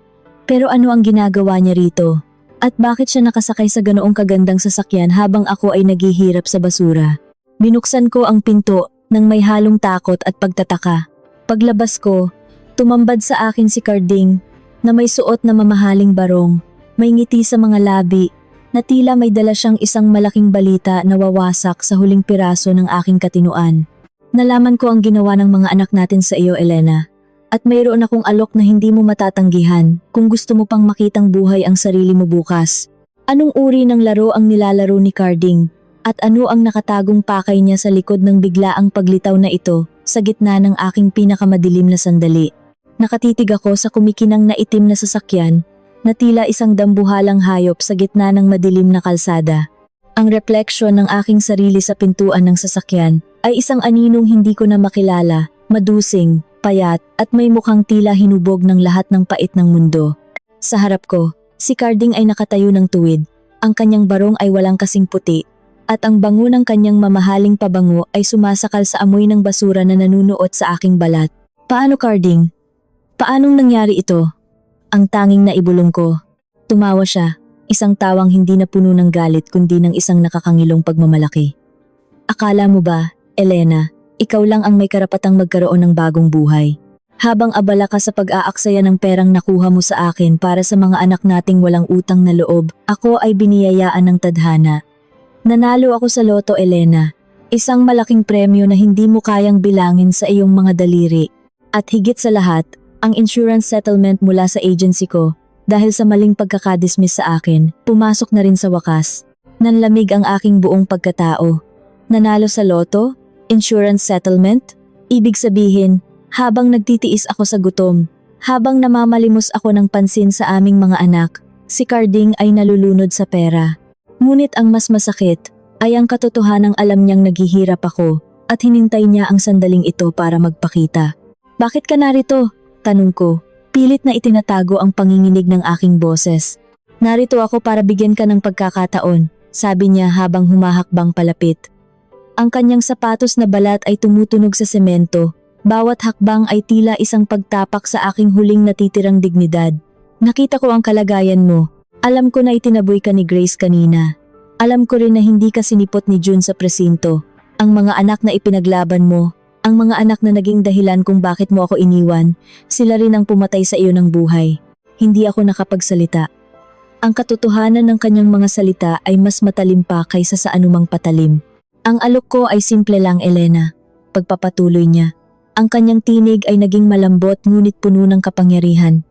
Pero ano ang ginagawa niya rito? At bakit siya nakasakay sa ganoong kagandang sasakyan habang ako ay naghihirap sa basura? Binuksan ko ang pinto nang may halong takot at pagtataka. Paglabas ko, tumambad sa akin si Carding na may suot na mamahaling barong, may ngiti sa mga labi, na tila may dala siyang isang malaking balita na wawasak sa huling piraso ng aking katinuan. Nalaman ko ang ginawa ng mga anak natin sa iyo, Elena. At mayroon akong alok na hindi mo matatanggihan kung gusto mo pang makitang buhay ang sarili mo bukas. Anong uri ng laro ang nilalaro ni Carding? At ano ang nakatagong pakay niya sa likod ng biglaang paglitaw na ito sa gitna ng aking pinakamadilim na sandali? Nakatitig ako sa kumikinang na itim na sasakyan na tila isang dambuhalang hayop sa gitna ng madilim na kalsada. Ang refleksyon ng aking sarili sa pintuan ng sasakyan ay isang aninong hindi ko na makilala, madusing, payat at may mukhang tila hinubog ng lahat ng pait ng mundo. Sa harap ko, si Carding ay nakatayo ng tuwid. Ang kanyang barong ay walang kasing puti at ang bango ng kanyang mamahaling pabango ay sumasakal sa amoy ng basura na nanunuot sa aking balat. Paano, Carding? Paanong nangyari ito? Ang tanging naibulong ko. Tumawa siya, isang tawang hindi na puno ng galit kundi ng isang nakakangilong pagmamalaki. Akala mo ba, Elena, ikaw lang ang may karapatang magkaroon ng bagong buhay? Habang abala ka sa pag-aaksaya ng perang nakuha mo sa akin para sa mga anak nating walang utang na loob, ako ay biniyayaan ng tadhana. Nanalo ako sa loto, Elena. Isang malaking premyo na hindi mo kayang bilangin sa iyong mga daliri. At higit sa lahat, ang insurance settlement mula sa agency ko, dahil sa maling pagkakadismiss sa akin, pumasok na rin sa wakas. Nanlamig ang aking buong pagkatao. Nanalo sa loto? Insurance settlement? Ibig sabihin, habang nagtitiis ako sa gutom, habang namamalimos ako ng pansin sa aming mga anak, si Carding ay nalulunod sa pera. Ngunit ang mas masakit ay ang katotohanang alam niyang naghihirap ako at hinintay niya ang sandaling ito para magpakita. Bakit ka narito? Tanong ko. Pilit na itinatago ang panginginig ng aking boses. Narito ako para bigyan ka ng pagkakataon, sabi niya habang humahakbang palapit. Ang kanyang sapatos na balat ay tumutunog sa semento. Bawat hakbang ay tila isang pagtapak sa aking huling natitirang dignidad. Nakita ko ang kalagayan mo. Alam ko na itinaboy ka ni Grace kanina. Alam ko rin na hindi ka sinipot ni June sa presinto. Ang mga anak na ipinaglaban mo, ang mga anak na naging dahilan kung bakit mo ako iniwan, sila rin ang pumatay sa iyo ng buhay. Hindi ako nakapagsalita. Ang katotohanan ng kanyang mga salita ay mas matalim pa kaysa sa anumang patalim. Ang alok ko ay simple lang, Elena. Pagpapatuloy niya. Ang kanyang tinig ay naging malambot ngunit puno ng kapangyarihan.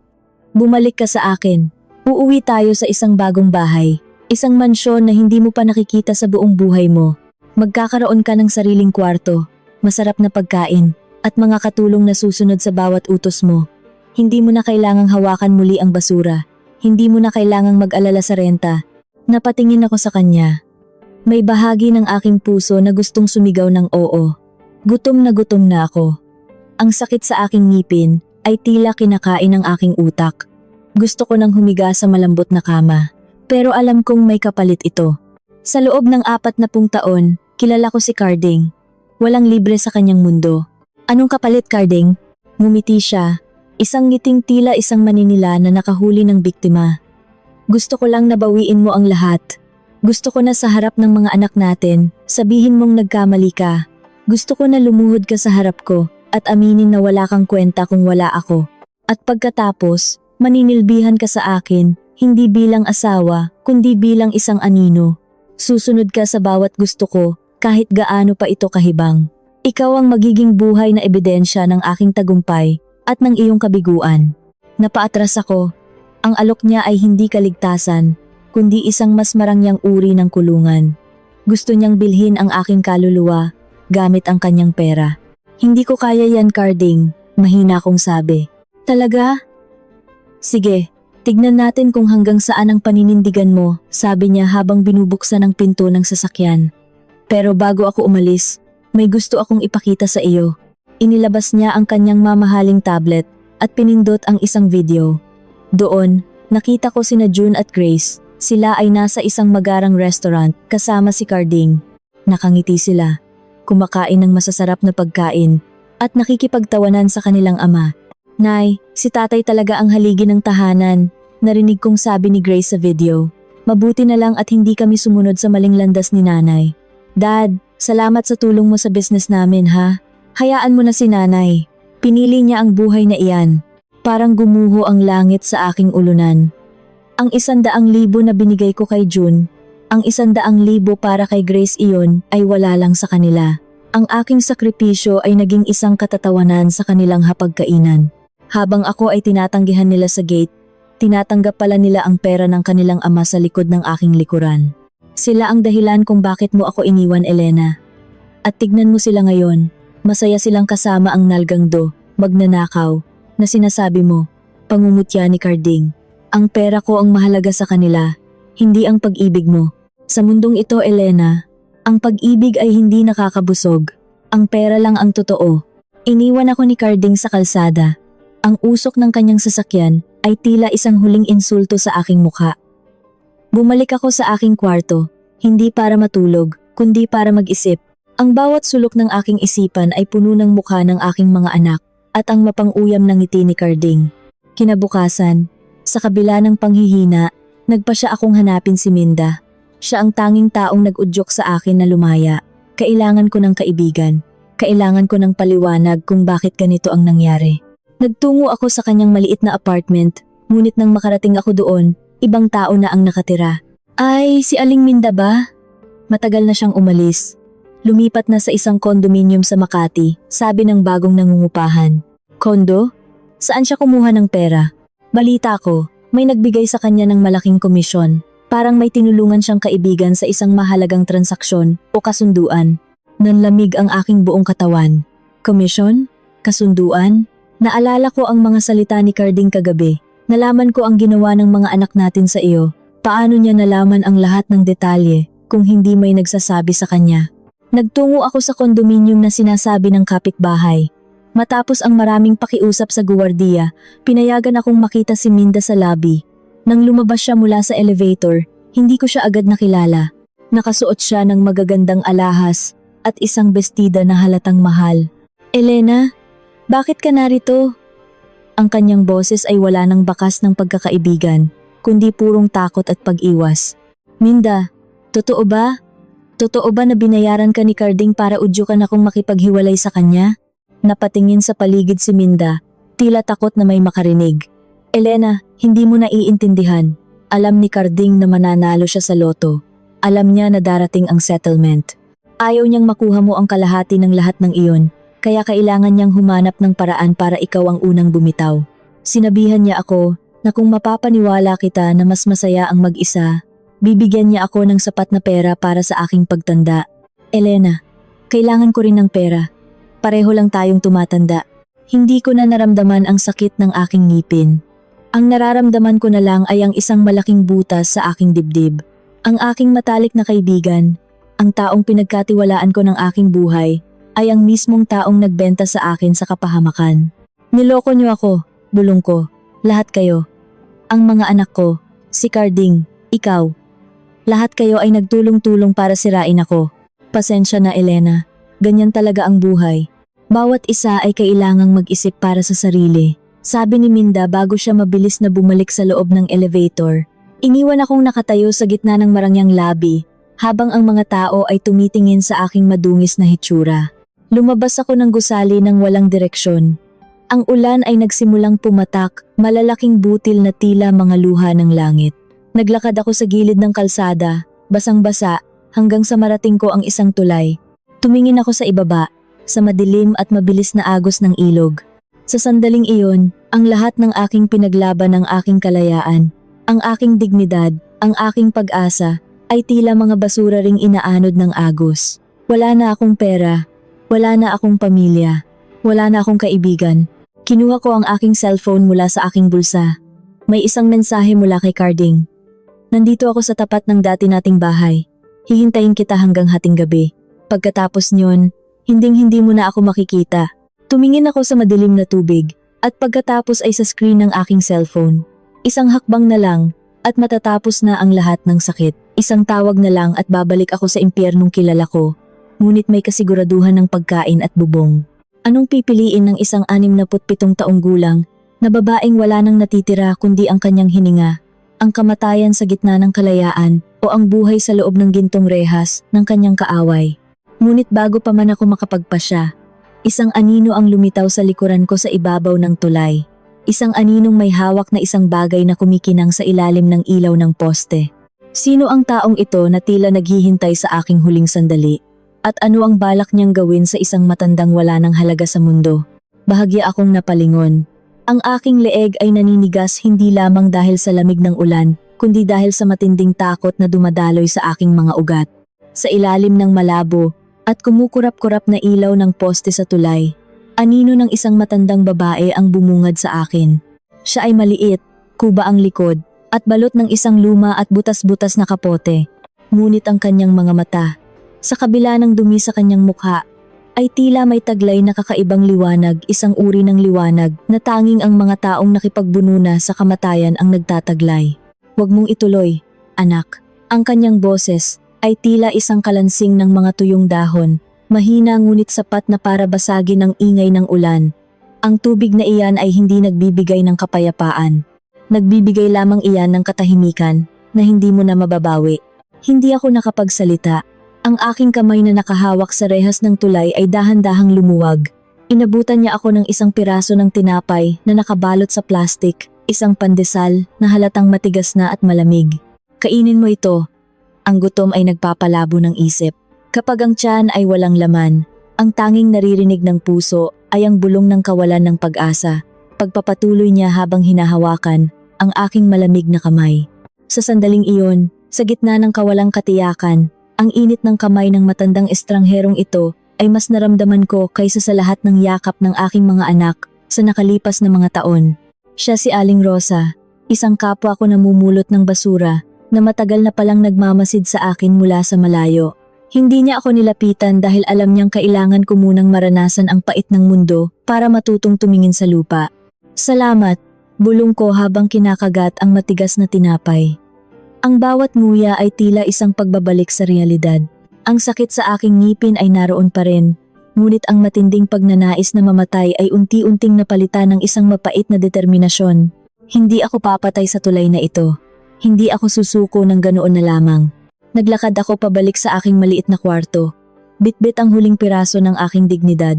Bumalik ka sa akin. Uuwi tayo sa isang bagong bahay. Isang mansyon na hindi mo pa nakikita sa buong buhay mo. Magkakaroon ka ng sariling kwarto, masarap na pagkain, at mga katulong na susunod sa bawat utos mo. Hindi mo na kailangang hawakan muli ang basura. Hindi mo na kailangang mag-alala sa renta. Napatingin ako sa kanya. May bahagi ng aking puso na gustong sumigaw ng oo. Gutom na ako. Ang sakit sa aking ngipin ay tila kinakain ng aking utak. Gusto ko nang humiga sa malambot na kama. Pero alam kong may kapalit ito. Sa loob ng 40 taon, kilala ko si Carding. Walang libre sa kanyang mundo. Anong kapalit, Carding? Ngumiti siya. Isang ngiting tila isang maninila na nakahuli ng biktima. Gusto ko lang nabawiin mo ang lahat. Gusto ko na sa harap ng mga anak natin, sabihin mong nagkamali ka. Gusto ko na lumuhod ka sa harap ko at aminin na wala kang kwenta kung wala ako. At pagkatapos, maninilbihan ka sa akin, hindi bilang asawa, kundi bilang isang anino. Susunod ka sa bawat gusto ko, kahit gaano pa ito kahibang. Ikaw ang magiging buhay na ebidensya ng aking tagumpay at ng iyong kabiguan. Napaatras ako. Ang alok niya ay hindi kaligtasan, kundi isang mas marangyang uri ng kulungan. Gusto niyang bilhin ang aking kaluluwa gamit ang kanyang pera. Hindi ko kaya yan, Carding, mahina kong sabi. Talaga? Sige, tignan natin kung hanggang saan ang paninindigan mo, sabi niya habang binubuksan ang pinto ng sasakyan. Pero bago ako umalis, may gusto akong ipakita sa iyo. Inilabas niya ang kanyang mamahaling tablet at pinindot ang isang video. Doon, nakita ko sina June at Grace. Sila ay nasa isang magarang restaurant kasama si Carding. Nakangiti sila, kumakain ng masasarap na pagkain at nakikipagtawanan sa kanilang ama. Nay, si tatay talaga ang haligi ng tahanan, narinig kong sabi ni Grace sa video. Mabuti na lang at hindi kami sumunod sa maling landas ni nanay. Dad, salamat sa tulong mo sa business namin ha. Hayaan mo na si nanay. Pinili niya ang buhay na iyan. Parang gumuho ang langit sa aking ulunan. Ang 100,000 na binigay ko kay June, ang 100,000 para kay Grace iyon ay wala lang sa kanila. Ang aking sakripisyo ay naging isang katatawanan sa kanilang hapagkainan. Habang ako ay tinatanggihan nila sa gate, tinatanggap pala nila ang pera ng kanilang ama sa likod ng aking likuran. Sila ang dahilan kung bakit mo ako iniwan, Elena. At tignan mo sila ngayon, masaya silang kasama ang nalgangdo, magnanakaw, na sinasabi mo, pangungutya ni Carding. Ang pera ko ang mahalaga sa kanila, hindi ang pag-ibig mo. Sa mundong ito, Elena, ang pag-ibig ay hindi nakakabusog. Ang pera lang ang totoo. Iniwan ako ni Carding sa kalsada. Ang usok ng kanyang sasakyan ay tila isang huling insulto sa aking mukha. Bumalik ako sa aking kwarto, hindi para matulog, kundi para mag-isip. Ang bawat sulok ng aking isipan ay puno ng mukha ng aking mga anak at ang mapang-uyam ng ngiti ni Carding. Kinabukasan, sa kabila ng panghihina, nagpa siya akong hanapin si Minda. Siya ang tanging taong nag-udyok sa akin na lumaya. Kailangan ko ng kaibigan. Kailangan ko ng paliwanag kung bakit ganito ang nangyari. Nagtungo ako sa kanyang maliit na apartment, ngunit nang makarating ako doon, ibang tao na ang nakatira. Ay, si Aling Minda ba? Matagal na siyang umalis. Lumipat na sa isang condominium sa Makati, sabi ng bagong nangungupahan. Kondo? Saan siya kumuha ng pera? Balita ko, may nagbigay sa kanya ng malaking komisyon. Parang may tinulungan siyang kaibigan sa isang mahalagang transaksyon o kasunduan. Nanlamig ang aking buong katawan. Komisyon? Kasunduan? Naalala ko ang mga salita ni Carding kagabi. Nalaman ko ang ginawa ng mga anak natin sa iyo. Paano niya nalaman ang lahat ng detalye kung hindi may nagsasabi sa kanya? Nagtungo ako sa kondominium na sinasabi ng kapitbahay. Matapos ang maraming pakiusap sa guwardiya, pinayagan akong makita si Minda sa lobby. Nang lumabas siya mula sa elevator, hindi ko siya agad nakilala. Nakasuot siya ng magagandang alahas at isang bestida na halatang mahal. Elena? Bakit ka narito? Ang kanyang boses ay wala ng bakas ng pagkakaibigan, kundi purong takot at pag-iwas. Minda, totoo ba? Totoo ba na binayaran ka ni Carding para udyukan akong makipaghiwalay sa kanya? Napatingin sa paligid si Minda, tila takot na may makarinig. Elena, hindi mo naiintindihan. Alam ni Carding na mananalo siya sa loto. Alam niya na darating ang settlement. Ayaw niyang makuha mo ang kalahati ng lahat ng iyon. Kaya kailangan niyang humanap ng paraan para ikaw ang unang bumitaw. Sinabihan niya ako na kung mapapaniwala kita na mas masaya ang mag-isa, bibigyan niya ako ng sapat na pera para sa aking pagtanda. Elena, kailangan ko rin ng pera. Pareho lang tayong tumatanda. Hindi ko na naramdaman ang sakit ng aking ngipin. Ang nararamdaman ko na lang ay ang isang malaking butas sa aking dibdib. Ang aking matalik na kaibigan, ang taong pinagkatiwalaan ko ng aking buhay, ay ang mismong taong nagbenta sa akin sa kapahamakan. Niloko niyo ako, bulong ko, lahat kayo. Ang mga anak ko, si Carding, ikaw. Lahat kayo ay nagtulong-tulong para sirain ako. Pasensya na, Elena. Ganyan talaga ang buhay. Bawat isa ay kailangang mag-isip para sa sarili. Sabi ni Minda bago siya mabilis na bumalik sa loob ng elevator. Iniwan akong nakatayo sa gitna ng marangyang lobby, habang ang mga tao ay tumitingin sa aking madungis na hitsura. Lumabas ako ng gusali ng walang direksyon. Ang ulan ay nagsimulang pumatak, malalaking butil na tila mga luha ng langit. Naglakad ako sa gilid ng kalsada, basang-basa, hanggang sa marating ko ang isang tulay. Tumingin ako sa ibaba, sa madilim at mabilis na agos ng ilog. Sa sandaling iyon, ang lahat ng aking pinaglaban ng aking kalayaan, ang aking dignidad, ang aking pag-asa, ay tila mga basura ring inaanod ng agos. Wala na akong pera, wala na akong pamilya, wala na akong kaibigan. Kinuha ko ang aking cellphone mula sa aking bulsa. May isang mensahe mula kay Carding. Nandito ako sa tapat ng dati nating bahay. Hihintayin kita hanggang hating gabi. Pagkatapos nyon, hinding-hindi mo na ako makikita. Tumingin ako sa madilim na tubig, at pagkatapos ay sa screen ng aking cellphone. Isang hakbang na lang, at matatapos na ang lahat ng sakit. Isang tawag na lang at babalik ako sa impyernong kilala ko. Ngunit may kasiguraduhan ng pagkain at bubong. Anong pipiliin ng isang 67 taong gulang na babaeng wala nang natitira kundi ang kanyang hininga? Ang kamatayan sa gitna ng kalayaan o ang buhay sa loob ng gintong rehas ng kanyang kaaway? Ngunit bago pa man ako makapagpasya, isang anino ang lumitaw sa likuran ko sa ibabaw ng tulay. Isang aninong may hawak na isang bagay na kumikinang sa ilalim ng ilaw ng poste. Sino ang taong ito na tila naghihintay sa aking huling sandali? At ano ang balak niyang gawin sa isang matandang wala ng halaga sa mundo? Bahagya akong napalingon. Ang aking leeg ay naninigas hindi lamang dahil sa lamig ng ulan, kundi dahil sa matinding takot na dumadaloy sa aking mga ugat. Sa ilalim ng malabo at kumukurap-kurap na ilaw ng poste sa tulay, anino ng isang matandang babae ang bumungad sa akin. Siya ay maliit, kuba ang likod, at balot ng isang luma at butas-butas na kapote. Ngunit ang kanyang mga mata, sa kabila ng dumi sa kanyang mukha, ay tila may taglay na kakaibang liwanag, isang uri ng liwanag na tanging ang mga taong nakipagbununa sa kamatayan ang nagtataglay. Huwag mong ituloy, anak. Ang kanyang boses ay tila isang kalansing ng mga tuyong dahon, mahina ngunit sapat na para basagin ang ingay ng ulan. Ang tubig na iyan ay hindi nagbibigay ng kapayapaan. Nagbibigay lamang iyan ng katahimikan na hindi mo na mababawi. Hindi ako nakapagsalita. Ang aking kamay na nakahawak sa rehas ng tulay ay dahan-dahang lumuwag. Inabutan niya ako ng isang piraso ng tinapay na nakabalot sa plastik, isang pandesal na halatang matigas na at malamig. Kainin mo ito. Ang gutom ay nagpapalabo ng isip. Kapag ang tiyan ay walang laman, ang tanging naririnig ng puso ay ang bulong ng kawalan ng pag-asa. Pagpapatuloy niya habang hinahawakan ang aking malamig na kamay. Sa sandaling iyon, sa gitna ng kawalang katiyakan, ang init ng kamay ng matandang estrangherong ito ay mas naramdaman ko kaysa sa lahat ng yakap ng aking mga anak sa nakalipas na mga taon. Siya si Aling Rosa, isang kapwa ko namumulot ng basura na matagal na palang nagmamasid sa akin mula sa malayo. Hindi niya ako nilapitan dahil alam niyang kailangan ko munang maranasan ang pait ng mundo para matutong tumingin sa lupa. Salamat, bulong ko habang kinakagat ang matigas na tinapay. Ang bawat nguya ay tila isang pagbabalik sa realidad. Ang sakit sa aking ngipin ay naroon pa rin, ngunit ang matinding pagnanais na mamatay ay unti-unting napalitan ng isang mapait na determinasyon. Hindi ako papatay sa tulay na ito. Hindi ako susuko ng ganoon na lamang. Naglakad ako pabalik sa aking maliit na kwarto. Bitbit ang huling piraso ng aking dignidad.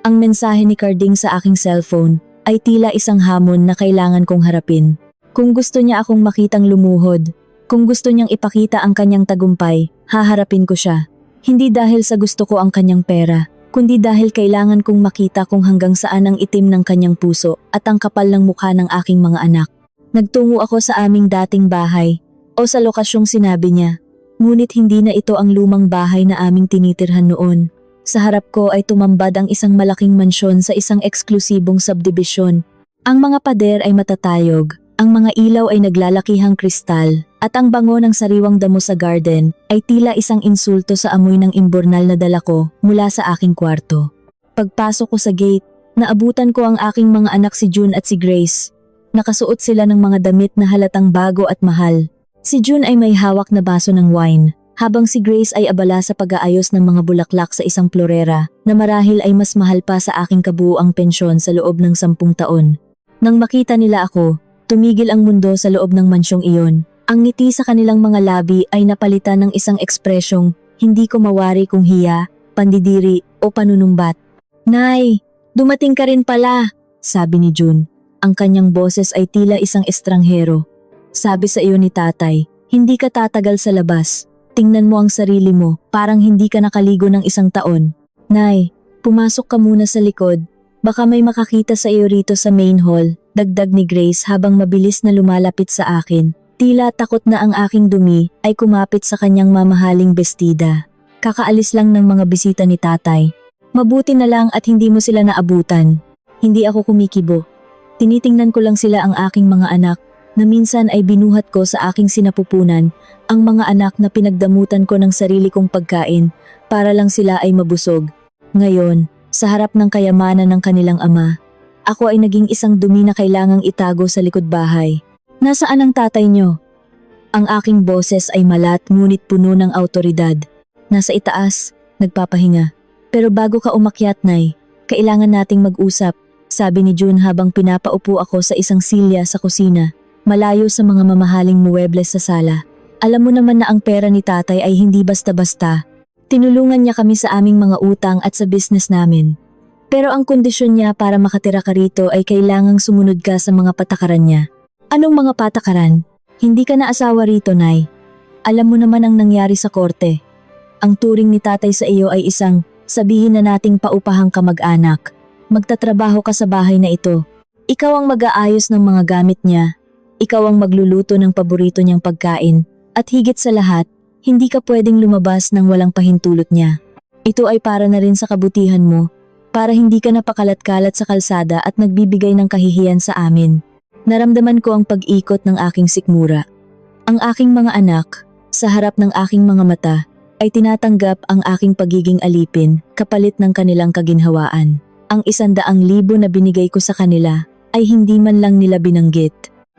Ang mensahe ni Carding sa aking cellphone ay tila isang hamon na kailangan kong harapin. Kung gusto niya akong makitang lumuhod, kung gusto niyang ipakita ang kanyang tagumpay, haharapin ko siya. Hindi dahil sa gusto ko ang kanyang pera, kundi dahil kailangan kong makita kung hanggang saan ang itim ng kanyang puso at ang kapal ng mukha ng aking mga anak. Nagtungo ako sa aming dating bahay o sa lokasyong sinabi niya. Ngunit hindi na ito ang lumang bahay na aming tinitirhan noon. Sa harap ko ay tumambad ang isang malaking mansyon sa isang eksklusibong subdivision. Ang mga pader ay matatayog, ang mga ilaw ay naglalakihang kristal, at ang bango ng sariwang damo sa garden ay tila isang insulto sa amoy ng imbornal na dala ko mula sa aking kwarto. Pagpasok ko sa gate, naabutan ko ang aking mga anak si June at si Grace. Nakasuot sila ng mga damit na halatang bago at mahal. Si June ay may hawak na baso ng wine, habang si Grace ay abala sa pag-aayos ng mga bulaklak sa isang florera na marahil ay mas mahal pa sa aking kabuuang pensyon sa loob ng 10 taon. Nang makita nila ako, tumigil ang mundo sa loob ng mansyong iyon. Ang ngiti sa kanilang mga labi ay napalitan ng isang ekspresyong hindi ko mawari kung hiya, pandidiri o panunumbat. "Nay, dumating ka rin pala," sabi ni June. Ang kanyang boses ay tila isang estranghero. "Sabi sa iyo ni tatay, hindi ka tatagal sa labas. Tingnan mo ang sarili mo, parang hindi ka nakaligo ng 1 taon. Nay, pumasok ka muna sa likod. Baka may makakita sa iyo rito sa main hall," dagdag ni Grace habang mabilis na lumalapit sa akin. Tila takot na ang aking dumi ay kumapit sa kanyang mamahaling bestida. Kakaalis lang ng mga bisita ni tatay. Mabuti na lang at hindi mo sila naabutan. Hindi ako kumikibo. Tinitingnan ko lang sila ang aking mga anak na minsan ay binuhat ko sa aking sinapupunan, ang mga anak na pinagdamutan ko ng sarili kong pagkain para lang sila ay mabusog. Ngayon, sa harap ng kayamanan ng kanilang ama, ako ay naging isang dumi na kailangang itago sa likod bahay. "Nasaan ang tatay niyo?" Ang aking boses ay malat ngunit puno ng awtoridad. "Nasa itaas, nagpapahinga. Pero bago ka umakyat, Nay, kailangan nating mag-usap," sabi ni June habang pinapaupo ako sa isang silya sa kusina, malayo sa mga mamahaling muwebles sa sala. Alam mo naman na ang pera ni tatay ay hindi basta-basta. Tinulungan niya kami sa aming mga utang at sa business namin. Pero ang kondisyon niya para makatira ka rito ay kailangang sumunod ka sa mga patakaran niya. "Anong mga patakaran? Hindi ka na asawa rito, Nay. Alam mo naman ang nangyari sa korte. Ang turing ni tatay sa iyo ay isang, sabihin na nating paupahang kamag-anak. Magtatrabaho ka sa bahay na ito. Ikaw ang mag-aayos ng mga gamit niya. Ikaw ang magluluto ng paborito niyang pagkain. At higit sa lahat, hindi ka pwedeng lumabas nang walang pahintulot niya. Ito ay para na rin sa kabutihan mo, para hindi ka napakalat-kalat sa kalsada at nagbibigay ng kahihiyan sa amin." Naramdaman ko ang pag-ikot ng aking sikmura. Ang aking mga anak, sa harap ng aking mga mata, ay tinatanggap ang aking pagiging alipin kapalit ng kanilang kaginhawaan. Ang 100,000 na binigay ko sa kanila ay hindi man lang nila binanggit.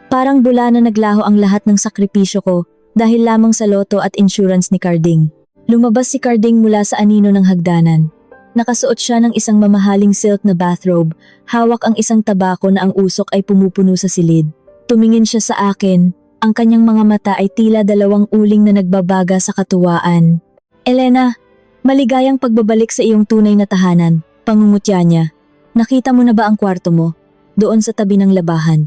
Parang bula na naglaho ang lahat ng sakripisyo ko dahil lamang sa loto at insurance ni Carding. Lumabas si Carding mula sa anino ng hagdanan. Nakasuot siya ng isang mamahaling silk na bathrobe, hawak ang isang tabako na ang usok ay pumupuno sa silid. Tumingin siya sa akin, ang kanyang mga mata ay tila 2 uling na nagbabaga sa katuwaan. "Elena, maligayang pagbabalik sa iyong tunay na tahanan," pangungutya niya. "Nakita mo na ba ang kwarto mo? Doon sa tabi ng labahan.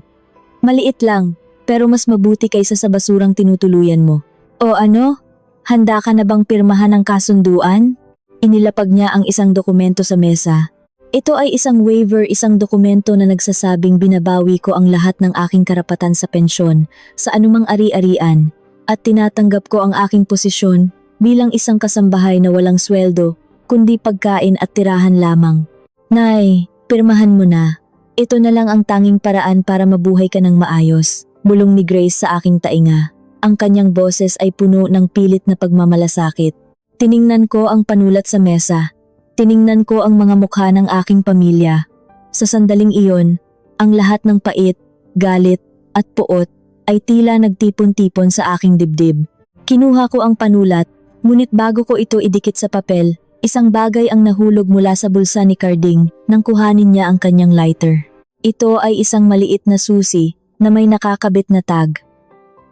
Maliit lang, pero mas mabuti kaysa sa basurang tinutuluyan mo. O ano? Handa ka na bang pirmahan ang kasunduan?" Inilapag niya ang isang dokumento sa mesa. Ito ay isang waiver, isang dokumento na nagsasabing binabawi ko ang lahat ng aking karapatan sa pensyon, sa anumang ari-arian, at tinatanggap ko ang aking posisyon bilang isang kasambahay na walang sweldo, kundi pagkain at tirahan lamang. "Nay, pirmahan mo na. Ito na lang ang tanging paraan para mabuhay ka ng maayos," bulong ni Grace sa aking tainga. Ang kanyang boses ay puno ng pilit na pagmamalasakit. Tiningnan ko ang panulat sa mesa. Tiningnan ko ang mga mukha ng aking pamilya. Sa sandaling iyon, ang lahat ng pait, galit, at puot ay tila nagtipon-tipon sa aking dibdib. Kinuha ko ang panulat, ngunit bago ko ito idikit sa papel, isang bagay ang nahulog mula sa bulsa ni Carding nang kuhanin niya ang kanyang lighter. Ito ay isang maliit na susi na may nakakabit na tag.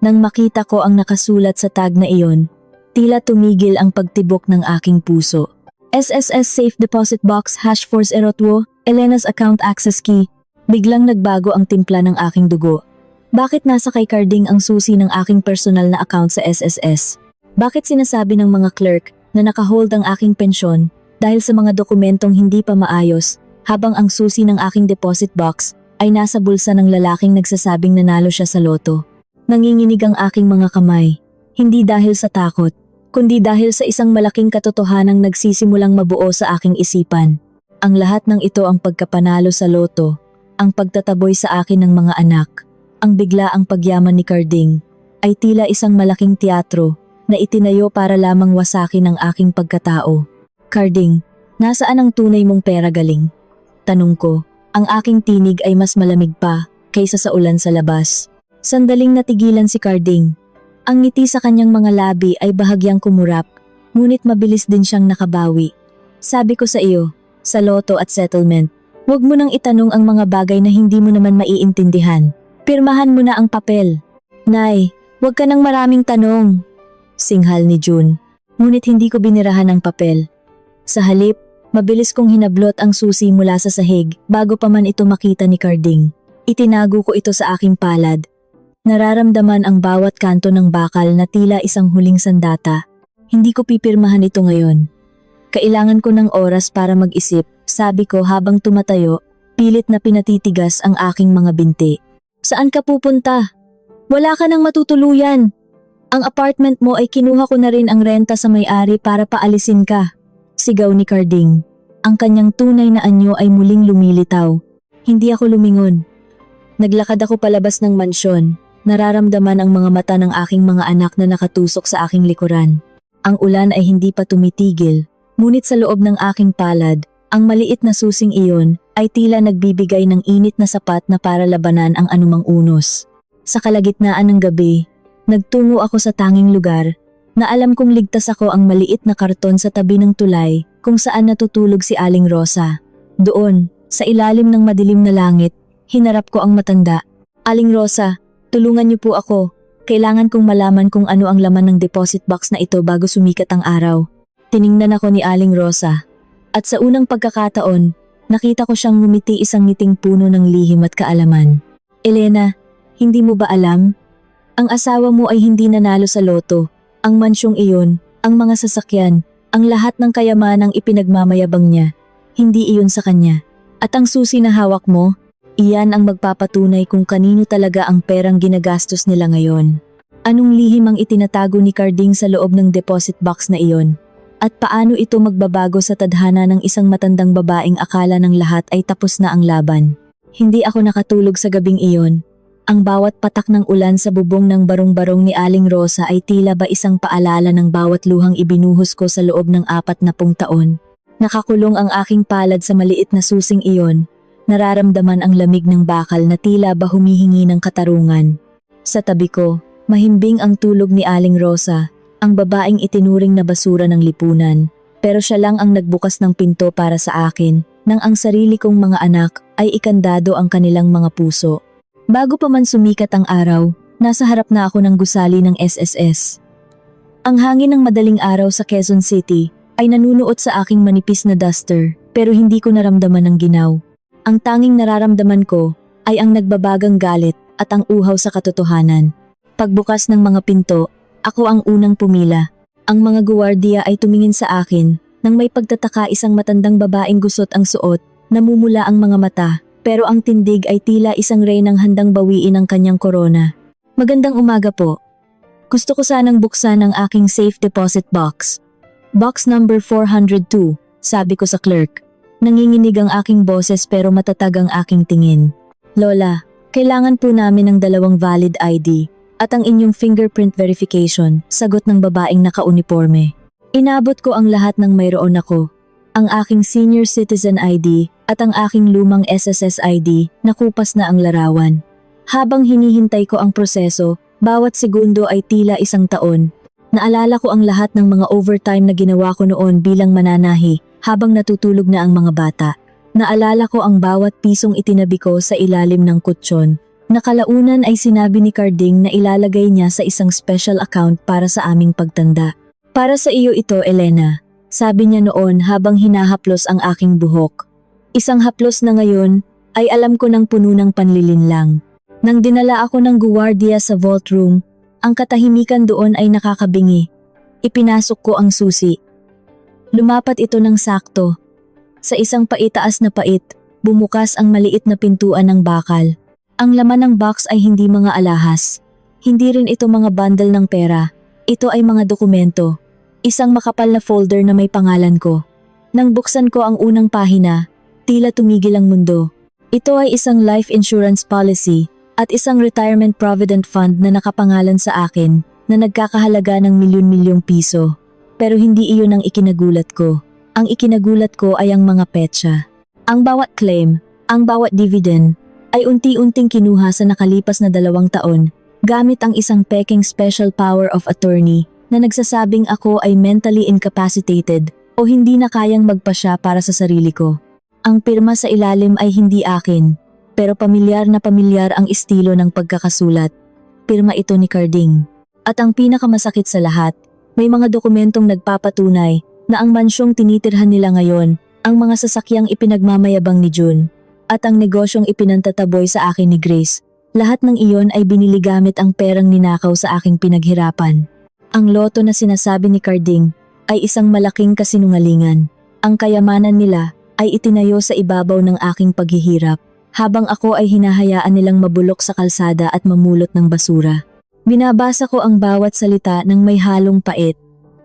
Nang makita ko ang nakasulat sa tag na iyon, tila tumigil ang pagtibok ng aking puso. "SSS Safe Deposit Box #402, Elena's Account Access Key." Biglang nagbago ang timpla ng aking dugo. Bakit nasa kay Carding ang susi ng aking personal na account sa SSS? Bakit sinasabi ng mga clerk na nakahold ang aking pensyon dahil sa mga dokumentong hindi pa maayos, habang ang susi ng aking deposit box ay nasa bulsa ng lalaking nagsasabing nanalo siya sa loto? Nanginginig ang aking mga kamay, hindi dahil sa takot, kundi dahil sa isang malaking katotohanang nagsisimulang mabuo sa aking isipan. Ang lahat ng ito ang pagkapanalo sa loto, ang pagtataboy sa akin ng mga anak, ang biglaang pagyaman ni Carding, ay tila isang malaking teatro na itinayo para lamang wasakin ang aking pagkatao. Carding, nasaan ang tunay mong pera galing? Tanong ko, ang aking tinig ay mas malamig pa kaysa sa ulan sa labas. Sandaling natigilan si Carding. Ang ngiti sa kanyang mga labi ay bahagyang kumurap, ngunit mabilis din siyang nakabawi. Sabi ko sa iyo, sa loto at settlement, huwag mo nang itanong ang mga bagay na hindi mo naman maiintindihan. Pirmahan mo na ang papel. Nay, huwag ka nang maraming tanong. Singhal ni June. Ngunit hindi ko binirahan ang papel. Sa halip, mabilis kong hinablot ang susi mula sa sahig bago pa man ito makita ni Carding. Itinago ko ito sa aking palad. Nararamdaman ang bawat kanto ng bakal na tila isang huling sandata. Hindi ko pipirmahan ito ngayon. Kailangan ko ng oras para mag-isip, sabi ko habang tumatayo, pilit na pinatitigas ang aking mga binti. Saan ka pupunta? Wala ka nang matutuluyan. Ang apartment mo ay kinuha ko na rin ang renta sa may-ari para paalisin ka. Sigaw ni Carding. Ang kanyang tunay na anyo ay muling lumilitaw. Hindi ako lumingon. Naglakad ako palabas ng mansyon. Nararamdaman ang mga mata ng aking mga anak na nakatusok sa aking likuran. Ang ulan ay hindi pa tumitigil. Ngunit sa loob ng aking palad, ang maliit na susing iyon ay tila nagbibigay ng init na sapat na para labanan ang anumang unos. Sa kalagitnaan ng gabi, nagtungo ako sa tanging lugar na alam kong ligtas ako ang maliit na karton sa tabi ng tulay kung saan natutulog si Aling Rosa. Doon, sa ilalim ng madilim na langit, hinarap ko ang matanda. Aling Rosa, tulungan niyo po ako. Kailangan kong malaman kung ano ang laman ng deposit box na ito bago sumikat ang araw. Tiningnan ako ni Aling Rosa. At sa unang pagkakataon, nakita ko siyang ngumiti isang ngiting puno ng lihim at kaalaman. Elena, hindi mo ba alam? Ang asawa mo ay hindi nanalo sa loto. Ang mansyong iyon, ang mga sasakyan, ang lahat ng kayamanang ipinagmamayabang niya, hindi iyon sa kanya. At ang susi na hawak mo, iyan ang magpapatunay kung kanino talaga ang perang ginagastos nila ngayon. Anong lihim ang itinatago ni Carding sa loob ng deposit box na iyon? At paano ito magbabago sa tadhana ng isang matandang babaeng akala ng lahat ay tapos na ang laban? Hindi ako nakatulog sa gabing iyon. Ang bawat patak ng ulan sa bubong ng barong-barong ni Aling Rosa ay tila ba isang paalala ng bawat luhang ibinuhos ko sa loob ng 40 taon. Nakakulong ang aking palad sa maliit na susing iyon. Nararamdaman ang lamig ng bakal na tila ba humihingi ng katarungan. Sa tabi ko, mahimbing ang tulog ni Aling Rosa, ang babaeng itinuring na basura ng lipunan. Pero siya lang ang nagbukas ng pinto para sa akin, nang ang sarili kong mga anak ay ikandado ang kanilang mga puso. Bago pa man sumikat ang araw, nasa harap na ako ng gusali ng SSS. Ang hangin ng madaling araw sa Quezon City ay nanunuot sa aking manipis na duster, pero hindi ko naramdaman ang ginaw. Ang tanging nararamdaman ko ay ang nagbabagang galit at ang uhaw sa katotohanan. Pagbukas ng mga pinto, ako ang unang pumila. Ang mga guwardiya ay tumingin sa akin nang may pagtataka isang matandang babaeng gusot ang suot, namumula ang mga mata, pero ang tindig ay tila isang reynang handang bawiin ang kanyang korona. Magandang umaga po. Gusto ko sanang buksan ang aking safe deposit box. Box number 402, sabi ko sa clerk. Nanginginig ang aking boses pero matatag ang aking tingin. Lola, kailangan po namin ng 2 valid ID at ang inyong fingerprint verification, sagot ng babaeng naka-uniforme. Inabot ko ang lahat ng mayroon ako. Ang aking senior citizen ID at ang aking lumang SSS ID, nakupas na ang larawan. Habang hinihintay ko ang proseso, bawat segundo ay tila 1 taon. Naalala ko ang lahat ng mga overtime na ginawa ko noon bilang mananahi habang natutulog na ang mga bata. Naalala ko ang bawat pisong itinabi ko sa ilalim ng kutsyon. Nakalaunan ay sinabi ni Carding na ilalagay niya sa isang special account para sa aming pagtanda. Para sa iyo ito, Elena, sabi niya noon habang hinahaplos ang aking buhok. Isang haplos na ngayon ay alam ko ng puno ng panlilinlang. Nang dinala ako ng guwardiya sa vault room, ang katahimikan doon ay nakakabingi. Ipinasok ko ang susi. Lumapat ito ng sakto. Sa isang paitaas na pait, bumukas ang maliit na pintuan ng bakal. Ang laman ng box ay hindi mga alahas. Hindi rin ito mga bundle ng pera. Ito ay mga dokumento. Isang makapal na folder na may pangalan ko. Nang buksan ko ang unang pahina, tila tumigil ang mundo. Ito ay isang life insurance policy at isang retirement provident fund na nakapangalan sa akin na nagkakahalaga ng milyon-milyong piso. Pero hindi iyon ang ikinagulat ko. Ang ikinagulat ko ay ang mga petsa. Ang bawat claim, ang bawat dividend, ay unti-unting kinuha sa nakalipas na 2 taon gamit ang isang peking special power of attorney na nagsasabing ako ay mentally incapacitated o hindi na kayang magpasya para sa sarili ko. Ang pirma sa ilalim ay hindi akin, pero pamilyar na pamilyar ang estilo ng pagkakasulat. Pirma ito ni Carding. At ang pinakamasakit sa lahat, may mga dokumentong nagpapatunay na ang mansyong tinitirhan nila ngayon, ang mga sasakyang ipinagmamayabang ni June, at ang negosyong ipinantataboy sa akin ni Grace. Lahat ng iyon ay binili gamit ang perang ninakaw sa aking pinaghirapan. Ang loto na sinasabi ni Carding ay isang malaking kasinungalingan. Ang kayamanan nila ay itinayo sa ibabaw ng aking paghihirap, habang ako ay hinahayaan nilang mabulok sa kalsada at mamulot ng basura. Binabasa ko ang bawat salita ng may halong pait.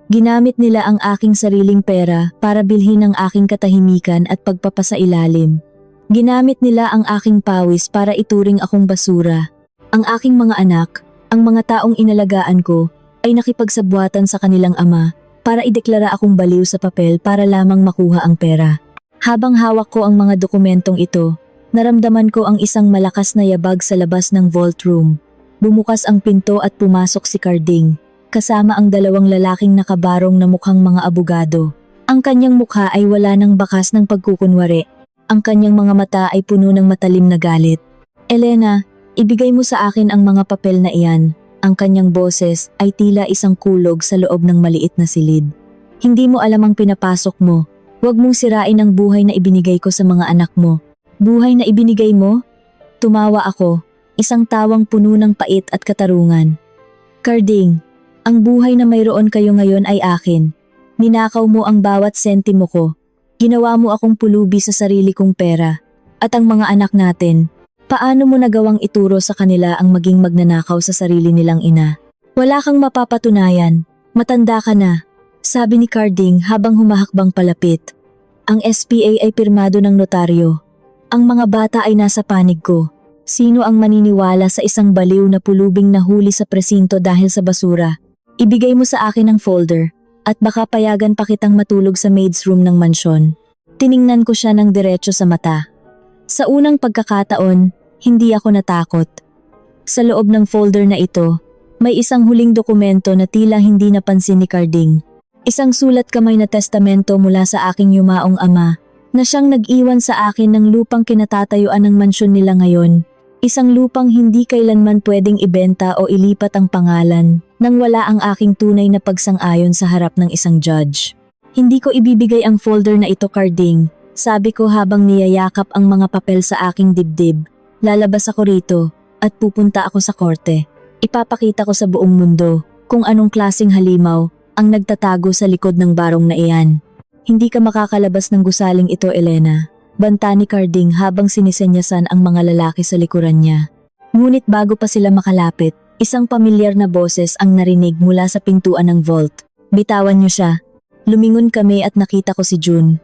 Ginamit nila ang aking sariling pera para bilhin ang aking katahimikan at pagpapasailalim. Ginamit nila ang aking pawis para ituring akong basura. Ang aking mga anak, ang mga taong inalagaan ko, ay nakipagsabwatan sa kanilang ama para ideklara akong baliw sa papel para lamang makuha ang pera. Habang hawak ko ang mga dokumentong ito, naramdaman ko ang isang malakas na yabag sa labas ng vault room. Bumukas ang pinto at pumasok si Carding, kasama ang 2 lalaking nakabarong na mukhang mga abogado. Ang kanyang mukha ay wala ng bakas ng pagkukunwari. Ang kanyang mga mata ay puno ng matalim na galit. Elena, ibigay mo sa akin ang mga papel na iyan. Ang kanyang boses ay tila isang kulog sa loob ng maliit na silid. Hindi mo alam ang pinapasok mo. Huwag mong sirain ang buhay na ibinigay ko sa mga anak mo. Buhay na ibinigay mo? Tumawa ako, isang tawang puno ng pait at katarungan. Carding, ang buhay na mayroon kayo ngayon ay akin. Ninakaw mo ang bawat sentimo ko. Ginawa mo akong pulubi sa sarili kong pera. At ang mga anak natin, paano mo nagawang ituro sa kanila ang maging magnanakaw sa sarili nilang ina? Wala kang mapapatunayan. Matanda ka na, sabi ni Carding habang humahakbang palapit. Ang SPA ay pirmado ng notaryo. Ang mga bata ay nasa panig ko. Sino ang maniniwala sa isang baliw na pulubing nahuli sa presinto dahil sa basura? Ibigay mo sa akin ang folder at baka payagan pa kitang matulog sa maid's room ng mansyon. Tiningnan ko siya ng diretso sa mata. Sa unang pagkakataon, hindi ako natakot. Sa loob ng folder na ito, may isang huling dokumento na tila hindi napansin ni Carding. Isang sulat kamay na testamento mula sa aking yumaong ama na siyang nag-iwan sa akin ng lupang kinatatayuan ng mansyon nila ngayon. Isang lupang hindi kailanman pwedeng ibenta o ilipat ang pangalan nang wala ang aking tunay na pagsang-ayon sa harap ng isang judge. Hindi ko ibibigay ang folder na ito, Carding, sabi ko habang niyayakap ang mga papel sa aking dibdib. Lalabas ako rito at pupunta ako sa korte. Ipapakita ko sa buong mundo kung anong klaseng halimaw ang nagtatago sa likod ng barong na iyan. Hindi ka makakalabas ng gusaling ito, Elena. Banta ni Carding habang sinisenyasan ang mga lalaki sa likuran niya. Ngunit bago pa sila makalapit, isang pamilyar na boses ang narinig mula sa pintuan ng vault. Bitawan niyo siya. Lumingon kami at nakita ko si June.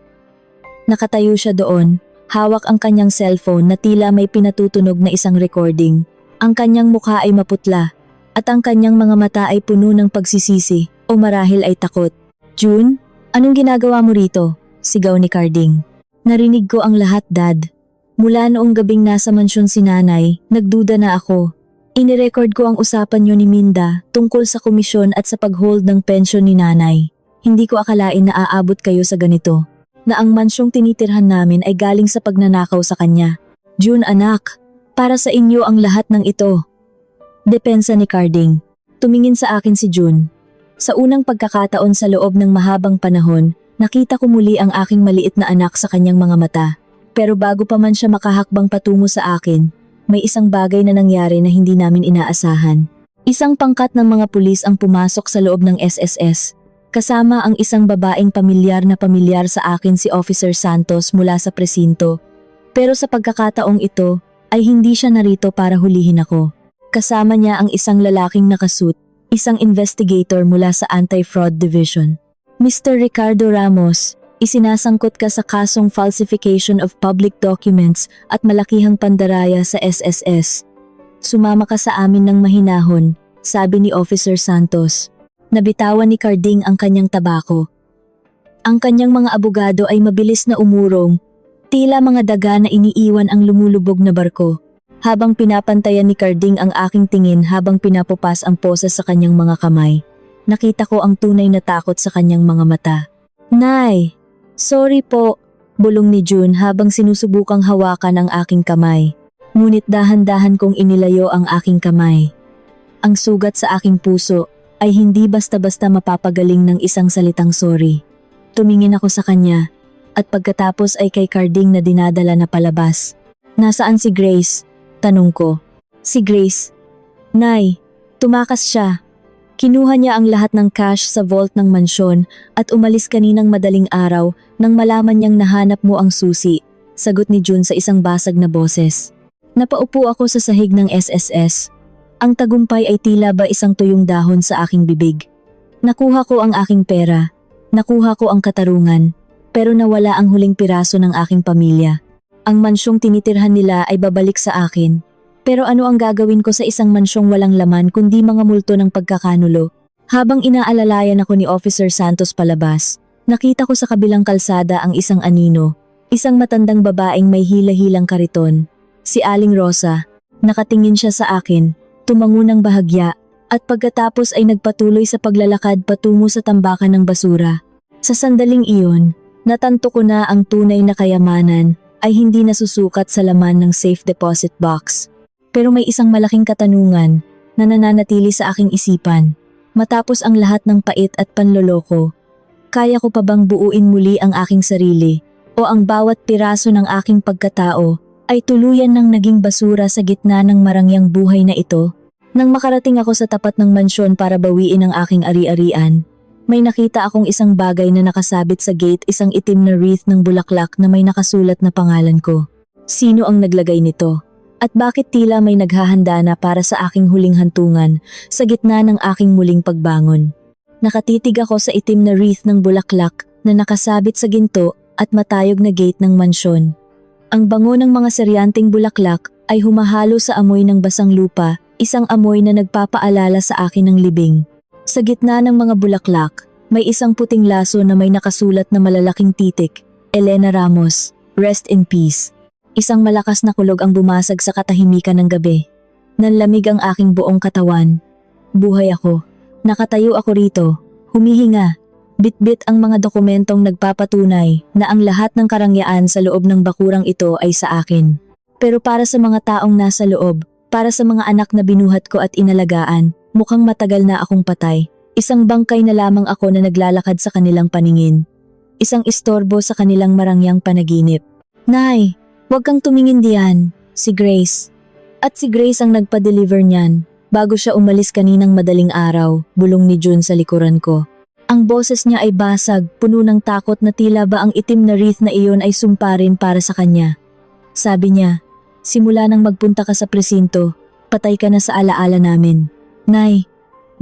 Nakatayo siya doon, hawak ang kanyang cellphone na tila may pinatutunog na isang recording. Ang kanyang mukha ay maputla at ang kanyang mga mata ay puno ng pagsisisi o marahil ay takot. June, anong ginagawa mo rito? Sigaw ni Carding. Narinig ko ang lahat, Dad. Mula noong gabing nasa mansyon si Nanay, nagduda na ako. Inirecord ko ang usapan niyo ni Minda tungkol sa komisyon at sa pag-hold ng pensyon ni Nanay. Hindi ko akalain na aabot kayo sa ganito, na ang mansyong tinitirhan namin ay galing sa pagnanakaw sa kanya. June, anak, para sa inyo ang lahat ng ito. Depensa ni Carding. Tumingin sa akin si June. Sa unang pagkakataon sa loob ng mahabang panahon, nakita ko muli ang aking maliit na anak sa kanyang mga mata. Pero bago pa man siya makahakbang patungo sa akin, may isang bagay na nangyari na hindi namin inaasahan. Isang pangkat ng mga pulis ang pumasok sa loob ng SSS. Kasama ang isang babaeng pamilyar sa akin si Officer Santos mula sa presinto. Pero sa pagkakataong ito, ay hindi siya narito para hulihin ako. Kasama niya ang isang lalaking nakasuit, isang investigator mula sa Anti-Fraud Division. Mr. Ricardo Ramos, isinasangkot ka sa kasong falsification of public documents at malakihang pandaraya sa SSS. Sumama ka sa amin ng mahinahon, sabi ni Officer Santos. Nabitawan ni Carding ang kanyang tabako. Ang kanyang mga abogado ay mabilis na umurong, tila mga daga na iniiwan ang lumulubog na barko. Habang pinapantayan ni Carding ang aking tingin habang pinapupas ang poses sa kanyang mga kamay, nakita ko ang tunay na takot sa kanyang mga mata. Nay, sorry po, bulong ni June habang sinusubukang hawakan ang aking kamay. Ngunit dahan-dahan kong inilayo ang aking kamay. Ang sugat sa aking puso ay hindi basta-basta mapapagaling ng isang salitang sorry. Tumingin ako sa kanya at pagkatapos ay kay Carding na dinadala na palabas. Nasaan si Grace? Tanong ko. Si Grace. Nay, tumakas siya. Kinuha niya ang lahat ng cash sa vault ng mansyon at umalis kaninang madaling araw nang malaman niyang nahanap mo ang susi, sagot ni June sa isang basag na boses. Napaupo ako sa sahig ng SSS. Ang tagumpay ay tila ba isang tuyong dahon sa aking bibig. Nakuha ko ang aking pera, nakuha ko ang katarungan, pero nawala ang huling piraso ng aking pamilya. Ang mansyong tinitirhan nila ay babalik sa akin. Pero ano ang gagawin ko sa isang mansyong walang laman kundi mga multo ng pagkakanulo? Habang inaalalayan ako ni Officer Santos palabas, nakita ko sa kabilang kalsada ang isang anino, isang matandang babaeng may hila-hilang kariton. Si Aling Rosa. Nakatingin siya sa akin, tumango ng bahagya, at pagkatapos ay nagpatuloy sa paglalakad patungo sa tambakan ng basura. Sa sandaling iyon, natanto ko na ang tunay na kayamanan ay hindi nasusukat sa laman ng safe deposit box. Pero may isang malaking katanungan na nananatili sa aking isipan. Matapos ang lahat ng pait at panloloko, kaya ko pa bang buuin muli ang aking sarili o ang bawat piraso ng aking pagkatao ay tuluyan ng naging basura sa gitna ng marangyang buhay na ito? Nang makarating ako sa tapat ng mansyon para bawiin ang aking ari-arian, may nakita akong isang bagay na nakasabit sa gate, isang itim na wreath ng bulaklak na may nakasulat na pangalan ko. Sino ang naglagay nito? At bakit tila may naghahanda na para sa aking huling hantungan sa gitna ng aking muling pagbangon? Nakatitig ako sa itim na wreath ng bulaklak na nakasabit sa ginto at matayog na gate ng mansyon. Ang bango ng mga seryanteng bulaklak ay humahalo sa amoy ng basang lupa, isang amoy na nagpapaalala sa akin ng libing. Sa gitna ng mga bulaklak, may isang puting laso na may nakasulat na malalaking titik, Elena Ramos, rest in peace. Isang malakas na kulog ang bumasag sa katahimikan ng gabi. Nanlamig ang aking buong katawan. Buhay ako. Nakatayo ako rito, humihinga. Bitbit ang mga dokumentong nagpapatunay na ang lahat ng karangyaan sa loob ng bakurang ito ay sa akin. Pero para sa mga taong nasa loob, para sa mga anak na binuhat ko at inalagaan, mukhang matagal na akong patay. Isang bangkay na lamang ako na naglalakad sa kanilang paningin. Isang istorbo sa kanilang marangyang panaginip. Nay, huwag kang tumingin diyan. Si Grace. At si Grace ang nagpa-deliver niyan, bago siya umalis kaninang madaling araw, bulong ni June sa likuran ko. Ang boses niya ay basag, puno ng takot na tila ba ang itim na wreath na iyon ay sumpa rin para sa kanya. Sabi niya, simula nang magpunta ka sa presinto, patay ka na sa alaala namin. Nay,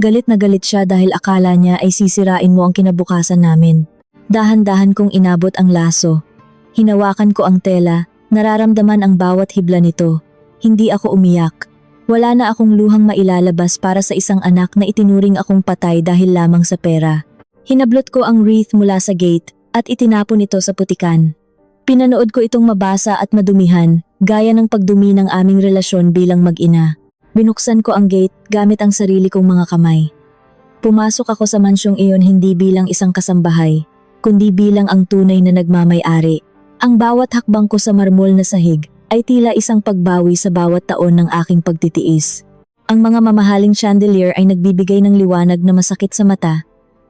galit na galit siya dahil akala niya ay sisirain mo ang kinabukasan namin. Dahan-dahan kong inabot ang laso. Hinawakan ko ang tela, nararamdaman ang bawat hibla nito. Hindi ako umiyak. Wala na akong luhang mailalabas para sa isang anak na itinuring akong patay dahil lamang sa pera. Hinablot ko ang wreath mula sa gate at itinapon ito sa putikan. Pinanood ko itong mabasa at madumihan, gaya ng pagdumi ng aming relasyon bilang mag-ina. Binuksan ko ang gate gamit ang sarili kong mga kamay. Pumasok ako sa mansyong iyon hindi bilang isang kasambahay, kundi bilang ang tunay na nagmamay-ari. Ang bawat hakbang ko sa marmol na sahig ay tila isang pagbawi sa bawat taon ng aking pagtitiis. Ang mga mamahaling chandelier ay nagbibigay ng liwanag na masakit sa mata.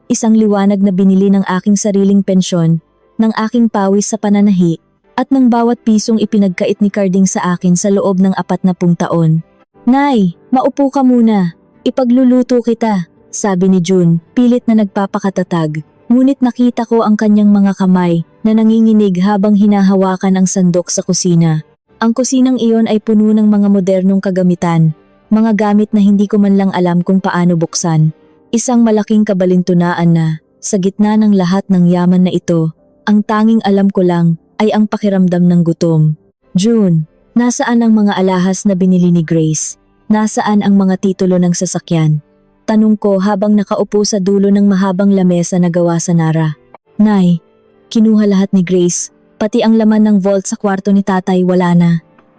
Isang liwanag na binili ng aking sariling pensyon, ng aking pawis sa pananahi, at ng bawat pisong ipinagkait ni Carding sa akin sa loob ng 40 taon. Nay, maupo ka muna. Ipagluluto kita, sabi ni June, pilit na nagpapakatatag. Ngunit nakita ko ang kanyang mga kamay na nanginginig habang hinahawakan ang sandok sa kusina. Ang kusinang iyon ay puno ng mga modernong kagamitan, mga gamit na hindi ko man lang alam kung paano buksan. Isang malaking kabalintunaan na, Sa gitna ng lahat ng yaman na ito, ang tanging alam ko lang ay ang pakiramdam ng gutom. June, nasaan ang mga alahas na binili ni Grace? Nasaan ang mga titulo ng sasakyan? Tanong ko habang nakaupo sa dulo ng mahabang lamesa na gawa sa Nara. Nay, kinuha lahat ni Grace, pati ang laman ng vault sa kwarto ni tatay wala na.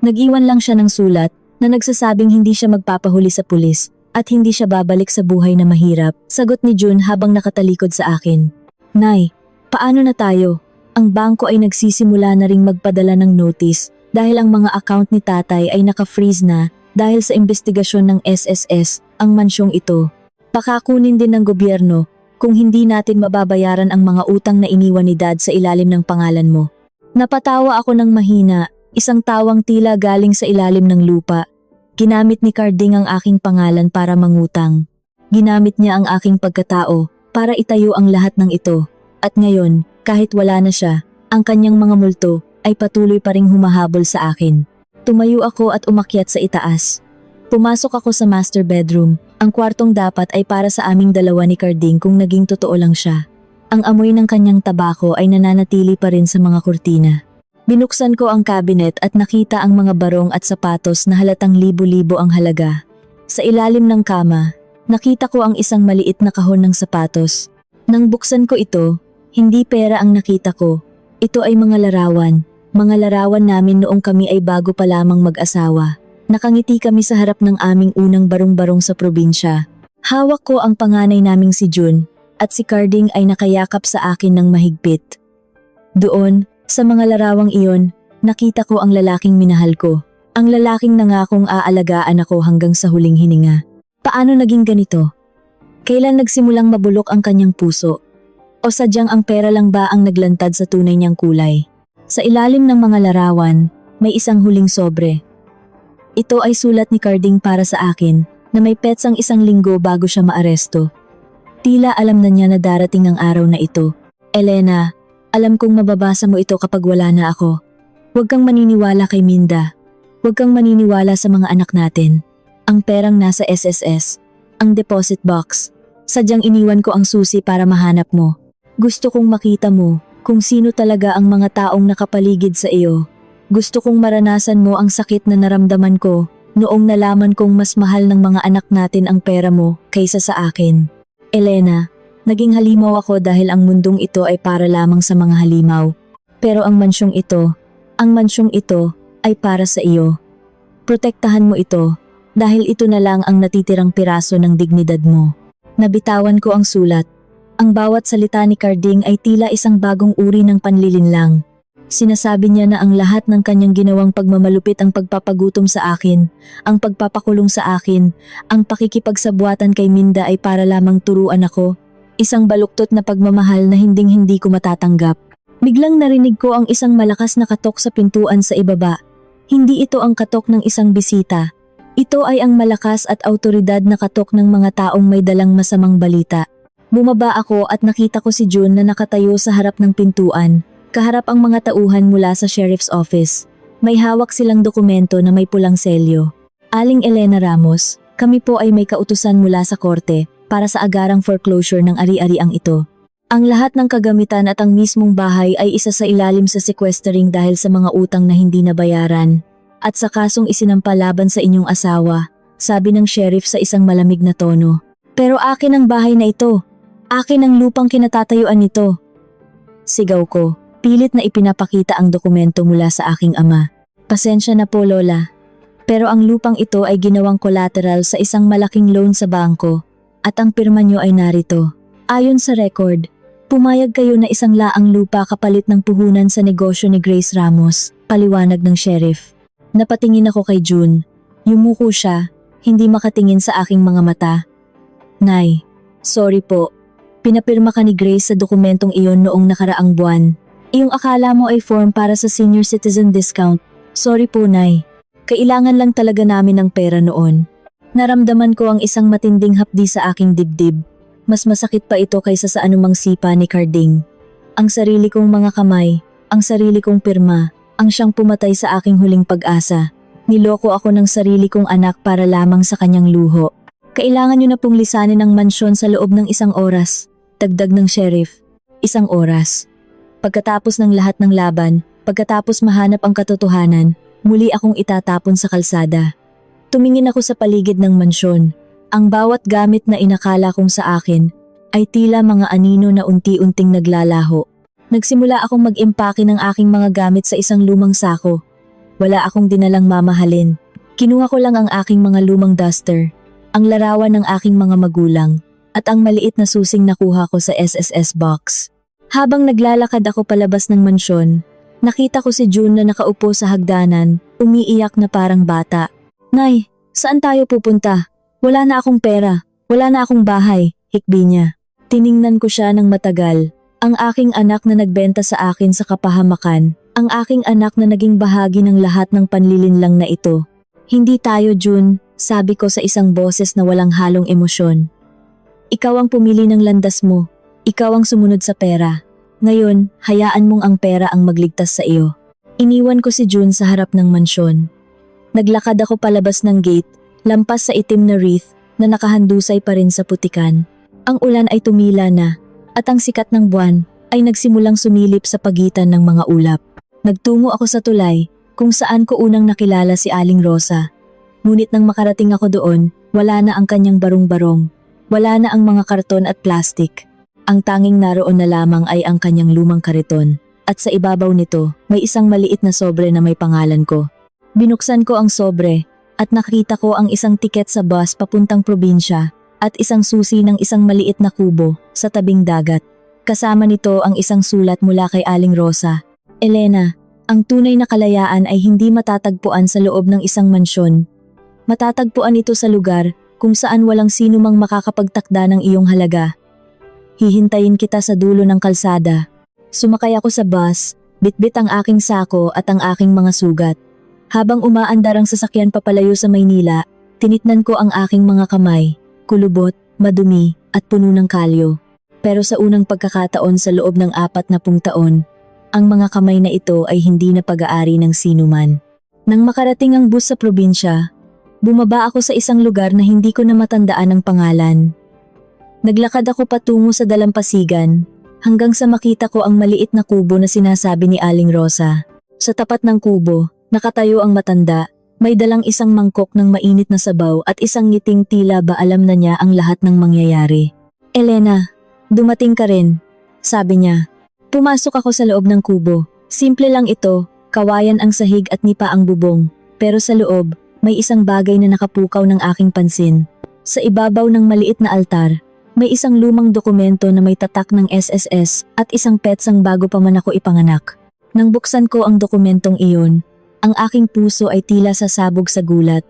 Nag-iwan lang siya ng sulat na nagsasabing hindi siya magpapahuli sa pulis at hindi siya babalik sa buhay na mahirap, sagot ni June habang nakatalikod sa akin. Nay, paano na tayo? Ang bangko ay nagsisimula na ring magpadala ng notice dahil ang mga account ni tatay ay naka-freeze na dahil sa investigasyon ng SSS ang mansyong ito. Pakakunin din ng gobyerno kung hindi natin mababayaran ang mga utang na iniwan ni Dad sa ilalim ng pangalan mo. Napatawa ako ng mahina, isang tawang tila galing sa ilalim ng lupa. Ginamit ni Carding ang aking pangalan para mangutang. Ginamit niya ang aking pagkatao para itayo ang lahat ng ito. At ngayon, kahit wala na siya, ang kanyang mga multo ay patuloy pa ring humahabol sa akin. Tumayo ako at umakyat sa itaas. Pumasok ako sa master bedroom. Ang kwartong dapat ay para sa aming dalawa ni Carding kung naging totoo lang siya. Ang amoy ng kanyang tabako ay nananatili pa rin sa mga kurtina. Binuksan ko ang cabinet at nakita ang mga barong at sapatos na halatang libo-libo ang halaga. Sa ilalim ng kama, nakita ko ang isang maliit na kahon ng sapatos. Nang buksan ko ito, hindi pera ang nakita ko. Ito ay mga larawan namin noong kami ay bago pa lamang mag-asawa. Nakangiti kami sa harap ng aming unang barong-barong sa probinsya. Hawak ko ang panganay naming si June at si Carding ay nakayakap sa akin ng mahigpit. Doon, sa mga larawang iyon, nakita ko ang lalaking minahal ko. Ang lalaking nangakong aalagaan ako hanggang sa huling hininga. Paano naging ganito? Kailan nagsimulang mabulok ang kanyang puso? O sadyang ang pera lang ba ang naglantad sa tunay niyang kulay? Sa ilalim ng mga larawan, may isang huling sobre. Ito ay sulat ni Carding para sa akin na may petsang 1 linggo bago siya maaresto. Tila alam na niya na darating ang araw na ito. Elena, alam kong mababasa mo ito kapag wala na ako. Huwag kang maniniwala kay Minda. Huwag kang maniniwala sa mga anak natin. Ang perang nasa SSS. Ang deposit box. Sadyang iniwan ko ang susi para mahanap mo. Gusto kong makita mo kung sino talaga ang mga taong nakapaligid sa iyo. Gusto kong maranasan mo ang sakit na naramdaman ko noong nalaman kong mas mahal ng mga anak natin ang pera mo kaysa sa akin. Elena, naging halimaw ako dahil ang mundong ito ay para lamang sa mga halimaw. Pero ang mansyong ito ay para sa iyo. Protektahan mo ito dahil ito na lang ang natitirang piraso ng dignidad mo. Nabitawan ko ang sulat. Ang bawat salita ni Carding ay tila isang bagong uri ng panlilinlang. Sinasabi niya na ang lahat ng kanyang ginawang pagmamalupit ang pagpapagutom sa akin, ang pagpapakulong sa akin, ang pakikipagsabuatan kay Minda ay para lamang turuan ako. Isang baluktot na pagmamahal na hinding-hindi ko matatanggap. Biglang narinig ko ang isang malakas na katok sa pintuan sa ibaba. Hindi ito ang katok ng isang bisita. Ito ay ang malakas at awtoridad na katok ng mga taong may dalang masamang balita. Bumaba ako at nakita ko si June na nakatayo sa harap ng pintuan. Kaharap ang mga tauhan mula sa sheriff's office. May hawak silang dokumento na may pulang selyo. Aling Elena Ramos, kami po ay may kautusan mula sa korte para sa agarang foreclosure ng ari-ariang ito. Ang lahat ng kagamitan at ang mismong bahay ay isa sa ilalim sa sequestering dahil sa mga utang na hindi nabayaran. At sa kasong isinampa laban sa inyong asawa, sabi ng sheriff sa isang malamig na tono. Pero akin ang bahay na ito. Akin ang lupang kinatatayuan nito. Sigaw ko. Pilit na ipinapakita ang dokumento mula sa aking ama. Pasensya na po Lola. Pero ang lupang ito ay ginawang collateral sa isang malaking loan sa bangko at ang pirma niyo ay narito. Ayon sa record, pumayag kayo na 1 laang lupa kapalit ng puhunan sa negosyo ni Grace Ramos, paliwanag ng sheriff. Napatingin ako kay June. Yumuko siya, hindi makatingin sa aking mga mata. Nay, sorry po. Pinapirma ka ni Grace sa dokumentong iyon noong nakaraang buwan. Iyong akala mo ay form para sa senior citizen discount. Sorry po, Nay. Kailangan lang talaga namin ng pera noon. Naramdaman ko ang isang matinding hapdi sa aking dibdib. Mas masakit pa ito kaysa sa anumang sipa ni Carding. Ang sarili kong mga kamay, ang sarili kong pirma, ang siyang pumatay sa aking huling pag-asa. Niloko ako ng sarili kong anak para lamang sa kanyang luho. Kailangan niyo na pong lisanin ang mansyon sa loob ng 1 oras. dagdag ng sheriff. 1 oras. Pagkatapos ng lahat ng laban, pagkatapos mahanap ang katotohanan, muli akong itatapon sa kalsada. Tumingin ako sa paligid ng mansyon. Ang bawat gamit na inakala kong sa akin ay tila mga anino na unti-unting naglalaho. Nagsimula akong mag-impake ng aking mga gamit sa isang lumang sako. Wala akong dinalang mamahalin. Kinuha ko lang ang aking mga lumang duster, ang larawan ng aking mga magulang, at ang maliit na susing nakuha ko sa SSS box. Habang naglalakad ako palabas ng mansyon, nakita ko si June na nakaupo sa hagdanan, umiiyak na parang bata. "Nay, saan tayo pupunta? Wala na akong pera, wala na akong bahay," hikbi niya. Tiningnan ko siya ng matagal. Ang aking anak na nagbenta sa akin sa kapahamakan, ang aking anak na naging bahagi ng lahat ng panlilinlang na ito. "Hindi tayo, June," sabi ko sa isang boses na walang halong emosyon. "Ikaw ang pumili ng landas mo. Ikaw ang sumunod sa pera. Ngayon, hayaan mong ang pera ang magligtas sa iyo." Iniwan ko si June sa harap ng mansyon. Naglakad ako palabas ng gate, lampas sa itim na wreath na nakahandusay pa rin sa putikan. Ang ulan ay tumila na, at ang sikat ng buwan ay nagsimulang sumilip sa pagitan ng mga ulap. Nagtungo ako sa tulay, kung saan ko unang nakilala si Aling Rosa. Ngunit nang makarating ako doon, wala na ang kanyang barong-barong. Wala na ang mga karton at plastik. Ang tanging naroon na lamang ay ang kanyang lumang kariton, at sa ibabaw nito may isang maliit na sobre na may pangalan ko. Binuksan ko ang sobre at nakita ko ang isang tiket sa bus papuntang probinsya at isang susi ng isang maliit na kubo sa tabing dagat. Kasama nito ang isang sulat mula kay Aling Rosa. "Elena, ang tunay na kalayaan ay hindi matatagpuan sa loob ng isang mansyon. Matatagpuan ito sa lugar kung saan walang sino mang makakapagtakda ng iyong halaga. Hihintayin kita sa dulo ng kalsada." Sumakay ako sa bus, bitbit ang aking sako at ang aking mga sugat. Habang umaandar ang sasakyan papalayo sa Maynila, tinitnan ko ang aking mga kamay, kulubot, madumi at puno ng kalyo. Pero sa unang pagkakataon sa loob ng 40 taon, ang mga kamay na ito ay hindi na pag-aari ng sinuman. Nang makarating ang bus sa probinsya, bumaba ako sa isang lugar na hindi ko na matandaan ang pangalan. Naglakad ako patungo sa dalampasigan hanggang sa makita ko ang maliit na kubo na sinasabi ni Aling Rosa. Sa tapat ng kubo, nakatayo ang matanda, may dalang isang mangkok ng mainit na sabaw at isang ngiting tila ba alam na niya ang lahat ng mangyayari. "Elena, dumating ka rin," sabi niya. Pumasok ako sa loob ng kubo. Simple lang ito, kawayan ang sahig at nipa ang bubong. Pero sa loob, may isang bagay na nakapukaw ng aking pansin. Sa ibabaw ng maliit na altar, may isang lumang dokumento na may tatak ng SSS at isang petsang bago pa man ako ipanganak. Nang buksan ko ang dokumentong iyon, ang aking puso ay tila sasabog sa gulat.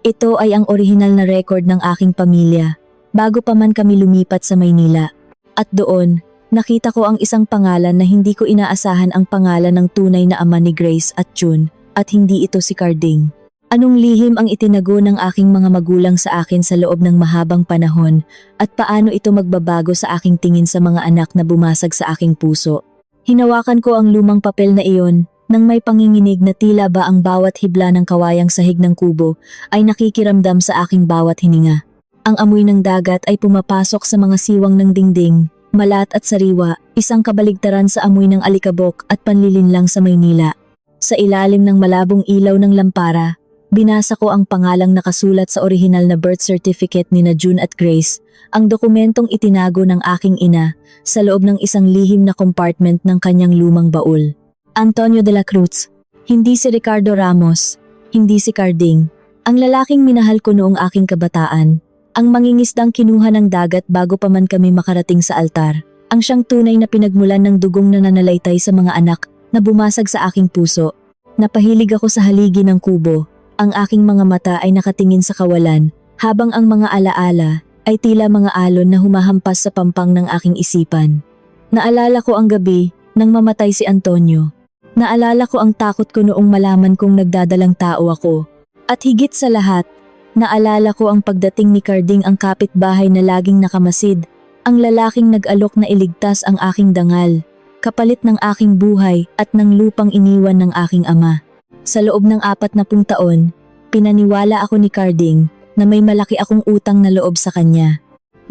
Ito ay ang orihinal na record ng aking pamilya, bago pa man kami lumipat sa Maynila. At doon, nakita ko ang isang pangalan na hindi ko inaasahan, ang pangalan ng tunay na ama ni Grace at June, at hindi ito si Carding. Anong lihim ang itinago ng aking mga magulang sa akin sa loob ng mahabang panahon at paano ito magbabago sa aking tingin sa mga anak na bumasag sa aking puso? Hinawakan ko ang lumang papel na iyon nang may panginginig na tila ba ang bawat hibla ng kawayang sahig ng kubo ay nakikiramdam sa aking bawat hininga. Ang amoy ng dagat ay pumapasok sa mga siwang ng dingding, malat at sariwa, isang kabaligtaran sa amoy ng alikabok at panlilinlang sa Maynila. Sa ilalim ng malabong ilaw ng lampara, binasa ko ang pangalang nakasulat sa orihinal na birth certificate ni na June at Grace, ang dokumentong itinago ng aking ina sa loob ng isang lihim na compartment ng kanyang lumang baul. Antonio de la Cruz, hindi si Ricardo Ramos, hindi si Carding, ang lalaking minahal ko noong aking kabataan, ang mangingisdang kinuha ng dagat bago pa man kami makarating sa altar, ang siyang tunay na pinagmulan ng dugong na nananalaytay sa mga anak na bumasag sa aking puso. Napahilig ako sa haligi ng kubo. Ang aking mga mata ay nakatingin sa kawalan, habang ang mga alaala ay tila mga alon na humahampas sa pampang ng aking isipan. Naalala ko ang gabi nang mamatay si Antonio. Naalala ko ang takot ko noong malaman kong nagdadalang tao ako. At higit sa lahat, naalala ko ang pagdating ni Carding, ang kapitbahay na laging nakamasid, ang lalaking nag-alok na iligtas ang aking dangal, kapalit ng aking buhay at ng lupang iniwan ng aking ama. Sa loob ng 40 taon, pinaniwala ako ni Carding na may malaki akong utang na loob sa kanya.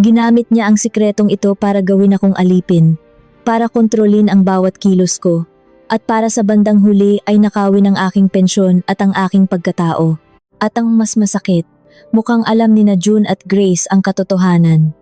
Ginamit niya ang sikretong ito para gawin akong alipin, para kontrolin ang bawat kilos ko, at para sa bandang huli ay nakawin ang aking pensyon at ang aking pagkatao. At ang mas masakit, mukhang alam ni na June at Grace ang katotohanan.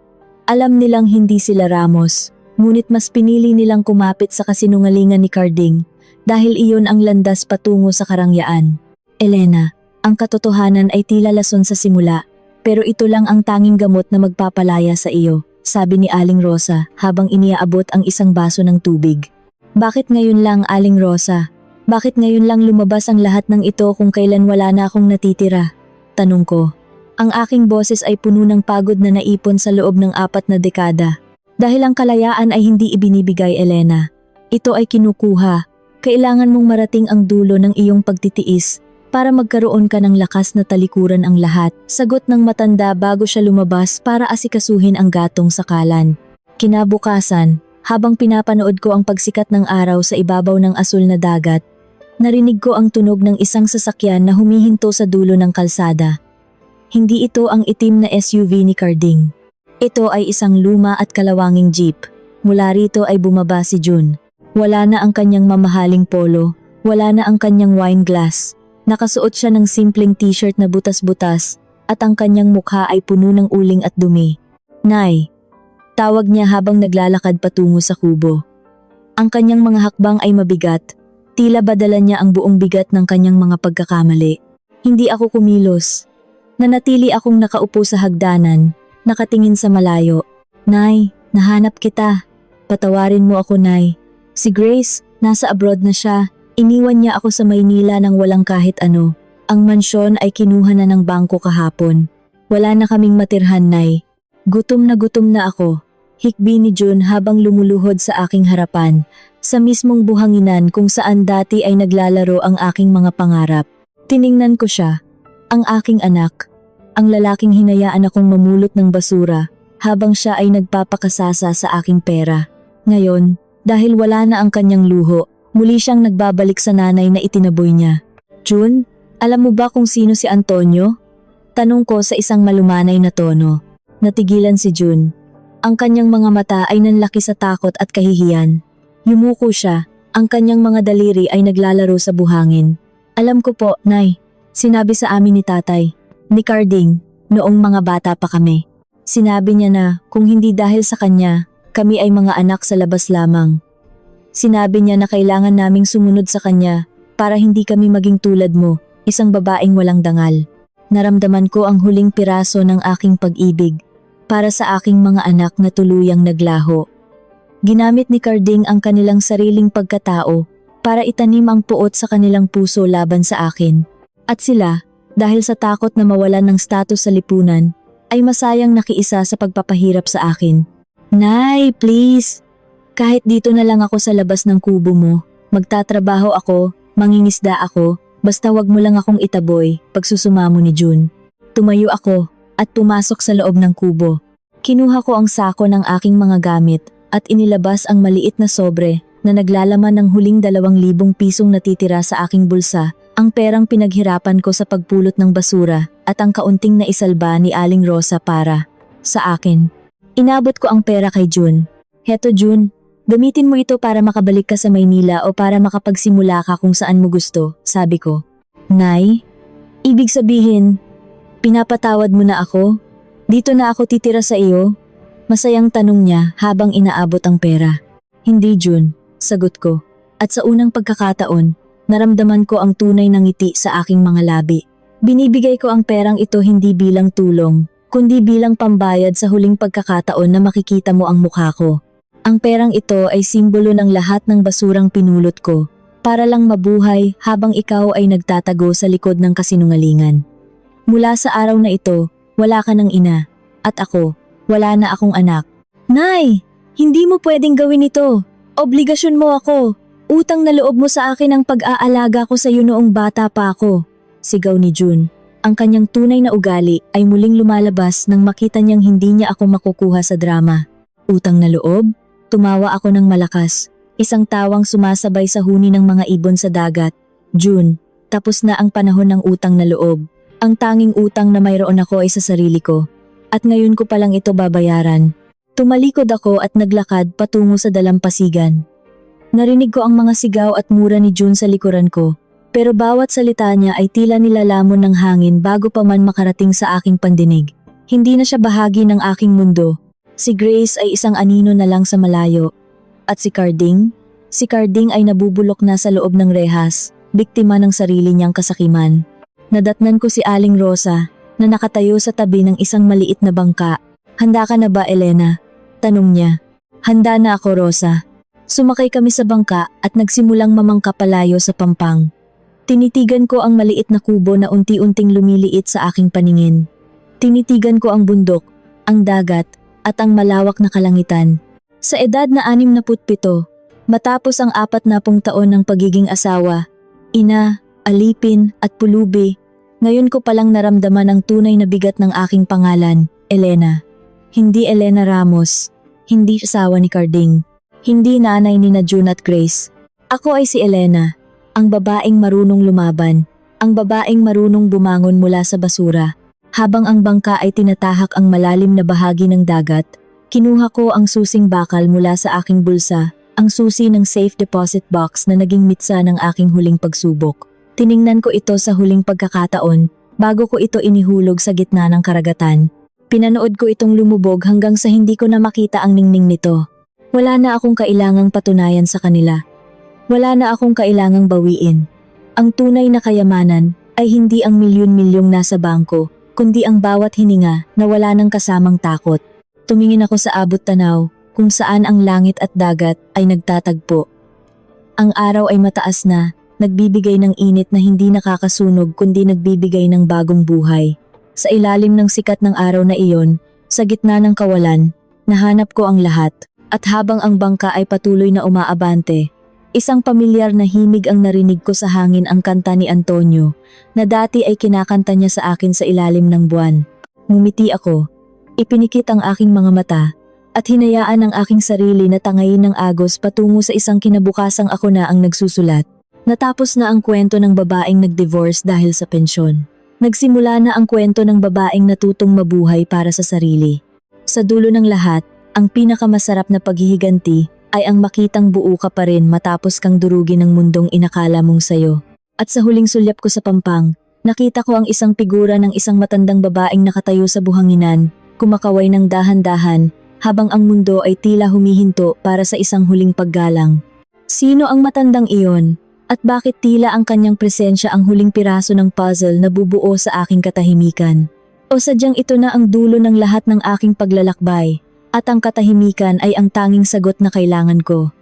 Alam nilang hindi sila Ramos, ngunit mas pinili nilang kumapit sa kasinungalingan ni Carding dahil iyon ang landas patungo sa karangyaan. Elena, ang katotohanan ay tila lason sa simula, pero ito lang ang tanging gamot na magpapalaya sa iyo, sabi ni Aling Rosa habang iniaabot ang isang baso ng tubig. Bakit ngayon lang, Aling Rosa? Bakit ngayon lang lumabas ang lahat ng ito kung kailan wala na akong natitira? Tanong ko. Ang aking boses ay puno ng pagod na naipon sa loob ng 4 na dekada. Dahil ang kalayaan ay hindi ibinibigay, Elena. Ito ay kinukuha. Kailangan mong marating ang dulo ng iyong pagtitiis para magkaroon ka ng lakas na talikuran ang lahat, sagot ng matanda bago siya lumabas para asikasuhin ang gatong sakalan. Kinabukasan, habang pinapanood ko ang pagsikat ng araw sa ibabaw ng asul na dagat, narinig ko ang tunog ng isang sasakyan na humihinto sa dulo ng kalsada. Hindi ito ang itim na SUV ni Carding. Ito ay isang luma at kalawanging jeep. Mula rito ay bumaba si June. Wala na ang kanyang mamahaling polo, wala na ang kanyang wine glass. Nakasuot siya ng simpleng t-shirt na butas-butas at ang kanyang mukha ay puno ng uling at dumi. Nay, tawag niya habang naglalakad patungo sa kubo. Ang kanyang mga hakbang ay mabigat, tila badala niya ang buong bigat ng kanyang mga pagkakamali. Hindi ako kumilos. Nanatili akong nakaupo sa hagdanan, nakatingin sa malayo. Nay, nahanap kita. Patawarin mo ako, Nay. Si Grace, nasa abroad na siya. Iniwan niya ako sa Maynila nang walang kahit ano. Ang mansyon ay kinuha na ng bangko kahapon. Wala na kaming matirhan, Nay. Gutom na ako. Hikbi ni June habang lumuluhod sa aking harapan, sa mismong buhanginan kung saan dati ay naglalaro ang aking mga pangarap. Tiningnan ko siya, ang aking anak, ang lalaking hinayaan akong mamulot ng basura habang siya ay nagpapakasasa sa aking pera. Ngayon, dahil wala na ang kanyang luho, muli siyang nagbabalik sa nanay na itinaboy niya. June, alam mo ba kung sino si Antonio? Tanong ko sa isang malumanay na tono. Natigilan si June. Ang kanyang mga mata ay nanlaki sa takot at kahihiyan. Yumuko siya, ang kanyang mga daliri ay naglalaro sa buhangin. Alam ko po, Nay. Sinabi sa amin ni Tatay, ni Carding, noong mga bata pa kami. Sinabi niya na kung hindi dahil sa kanya, kami ay mga anak sa labas lamang. Sinabi niya na kailangan naming sumunod sa kanya para hindi kami maging tulad mo, isang babaeng walang dangal. Naramdaman ko ang huling piraso ng aking pag-ibig para sa aking mga anak na tuluyang naglaho. Ginamit ni Carding ang kanilang sariling pagkatao para itanim ang puot sa kanilang puso laban sa akin. At sila, dahil sa takot na mawalan ng status sa lipunan, ay masayang nakiisa sa pagpapahirap sa akin. Nay, please! Kahit dito na lang ako sa labas ng kubo mo, magtatrabaho ako, mangingisda ako, basta wag mo lang akong itaboy, pagsusumamo ni June. Tumayo ako at pumasok sa loob ng kubo. Kinuha ko ang sako ng aking mga gamit at inilabas ang maliit na sobre na naglalaman ng huling 2,000 pisong natitira sa aking bulsa, ang perang pinaghirapan ko sa pagpulot ng basura at ang kaunting na isalba ni Aling Rosa para sa akin. Inabot ko ang pera kay June. Heto June, gamitin mo ito para makabalik ka sa Maynila o para makapagsimula ka kung saan mo gusto, sabi ko. Nay, ibig sabihin, pinapatawad mo na ako? Dito na ako titira sa iyo? Masayang tanong niya habang inaabot ang pera. Hindi June, sagot ko. At sa unang pagkakataon, naramdaman ko ang tunay na ngiti sa aking mga labi. Binibigay ko ang perang ito hindi bilang tulong, kundi bilang pambayad sa huling pagkakataon na makikita mo ang mukha ko. Ang perang ito ay simbolo ng lahat ng basurang pinulot ko, para lang mabuhay habang ikaw ay nagtatago sa likod ng kasinungalingan. Mula sa araw na ito, wala ka ng ina, at ako, wala na akong anak. Nay, hindi mo pwedeng gawin ito. Obligasyon mo ako. Utang na loob mo sa akin ang pag-aalaga ko sa iyo noong bata pa ako. Sigaw ni June. Ang kanyang tunay na ugali ay muling lumalabas nang makita niyang hindi niya ako makukuha sa drama. Utang na loob? Tumawa ako ng malakas. Isang tawang sumasabay sa huni ng mga ibon sa dagat. June, tapos na ang panahon ng utang na loob. Ang tanging utang na mayroon ako ay sa sarili ko. At ngayon ko palang ito babayaran. Tumalikod ako at naglakad patungo sa dalampasigan. Narinig ko ang mga sigaw at mura ni June sa likuran ko, pero bawat salita niya ay tila nilalamon ng hangin bago pa man makarating sa aking pandinig. Hindi na siya bahagi ng aking mundo. Si Grace ay isang anino na lang sa malayo. At si Carding? Si Carding ay nabubulok na sa loob ng rehas, biktima ng sarili niyang kasakiman. Nadatnan ko si Aling Rosa, na nakatayo sa tabi ng isang maliit na bangka. "Handa ka na ba, Elena?" Tanong niya. "Handa na ako, Rosa." Sumakay kami sa bangka at nagsimulang mamangka palayo sa Pampang. Tinitigan ko ang maliit na kubo na unti-unting lumiliit sa aking paningin. Tinitigan ko ang bundok, ang dagat, at ang malawak na kalangitan. Sa edad na 67, matapos ang 40 taon ng pagiging asawa, ina, alipin at pulubi, ngayon ko palang naramdaman ang tunay na bigat ng aking pangalan, Elena. Hindi Elena Ramos, hindi asawa ni Carding, hindi nanay ni June at Grace. Ako ay si Elena, ang babaeng marunong lumaban, ang babaeng marunong bumangon mula sa basura. Habang ang bangka ay tinatahak ang malalim na bahagi ng dagat, kinuha ko ang susing bakal mula sa aking bulsa, ang susi ng safe deposit box na naging mitsa ng aking huling pagsubok. Tiningnan ko ito sa huling pagkakataon, bago ko ito inihulog sa gitna ng karagatan. Pinanood ko itong lumubog hanggang sa hindi ko na makita ang ningning nito. Wala na akong kailangang patunayan sa kanila. Wala na akong kailangang bawiin. Ang tunay na kayamanan ay hindi ang milyon-milyong nasa bangko, kundi ang bawat hininga na wala ng kasamang takot. Tumingin ako sa abot tanaw, kung saan ang langit at dagat ay nagtatagpo. Ang araw ay mataas na, nagbibigay ng init na hindi nakakasunog kundi nagbibigay ng bagong buhay. Sa ilalim ng sikat ng araw na iyon, sa gitna ng kawalan, nahanap ko ang lahat, at habang ang bangka ay patuloy na umaabante, isang pamilyar na himig ang narinig ko sa hangin, ang kanta ni Antonio, na dati ay kinakanta niya sa akin sa ilalim ng buwan. Ngumiti ako, ipinikit ang aking mga mata, at hinayaan ang aking sarili na tangayin ng agos patungo sa isang kinabukasang ako na ang nagsusulat. Natapos na ang kwento ng babaeng nag-divorce dahil sa pensyon. Nagsimula na ang kwento ng babaeng natutong mabuhay para sa sarili. Sa dulo ng lahat, ang pinakamasarap na paghihiganti ay ang makitang buo ka pa rin matapos kang durugin ng mundong inakala mong sayo. At sa huling sulyap ko sa Pampang, nakita ko ang isang figura ng isang matandang babaeng nakatayo sa buhanginan, kumakaway ng dahan-dahan, habang ang mundo ay tila humihinto para sa isang huling paggalang. Sino ang matandang iyon? At bakit tila ang kanyang presensya ang huling piraso ng puzzle na bubuo sa aking katahimikan? O sadyang ito na ang dulo ng lahat ng aking paglalakbay, at ang katahimikan ay ang tanging sagot na kailangan ko?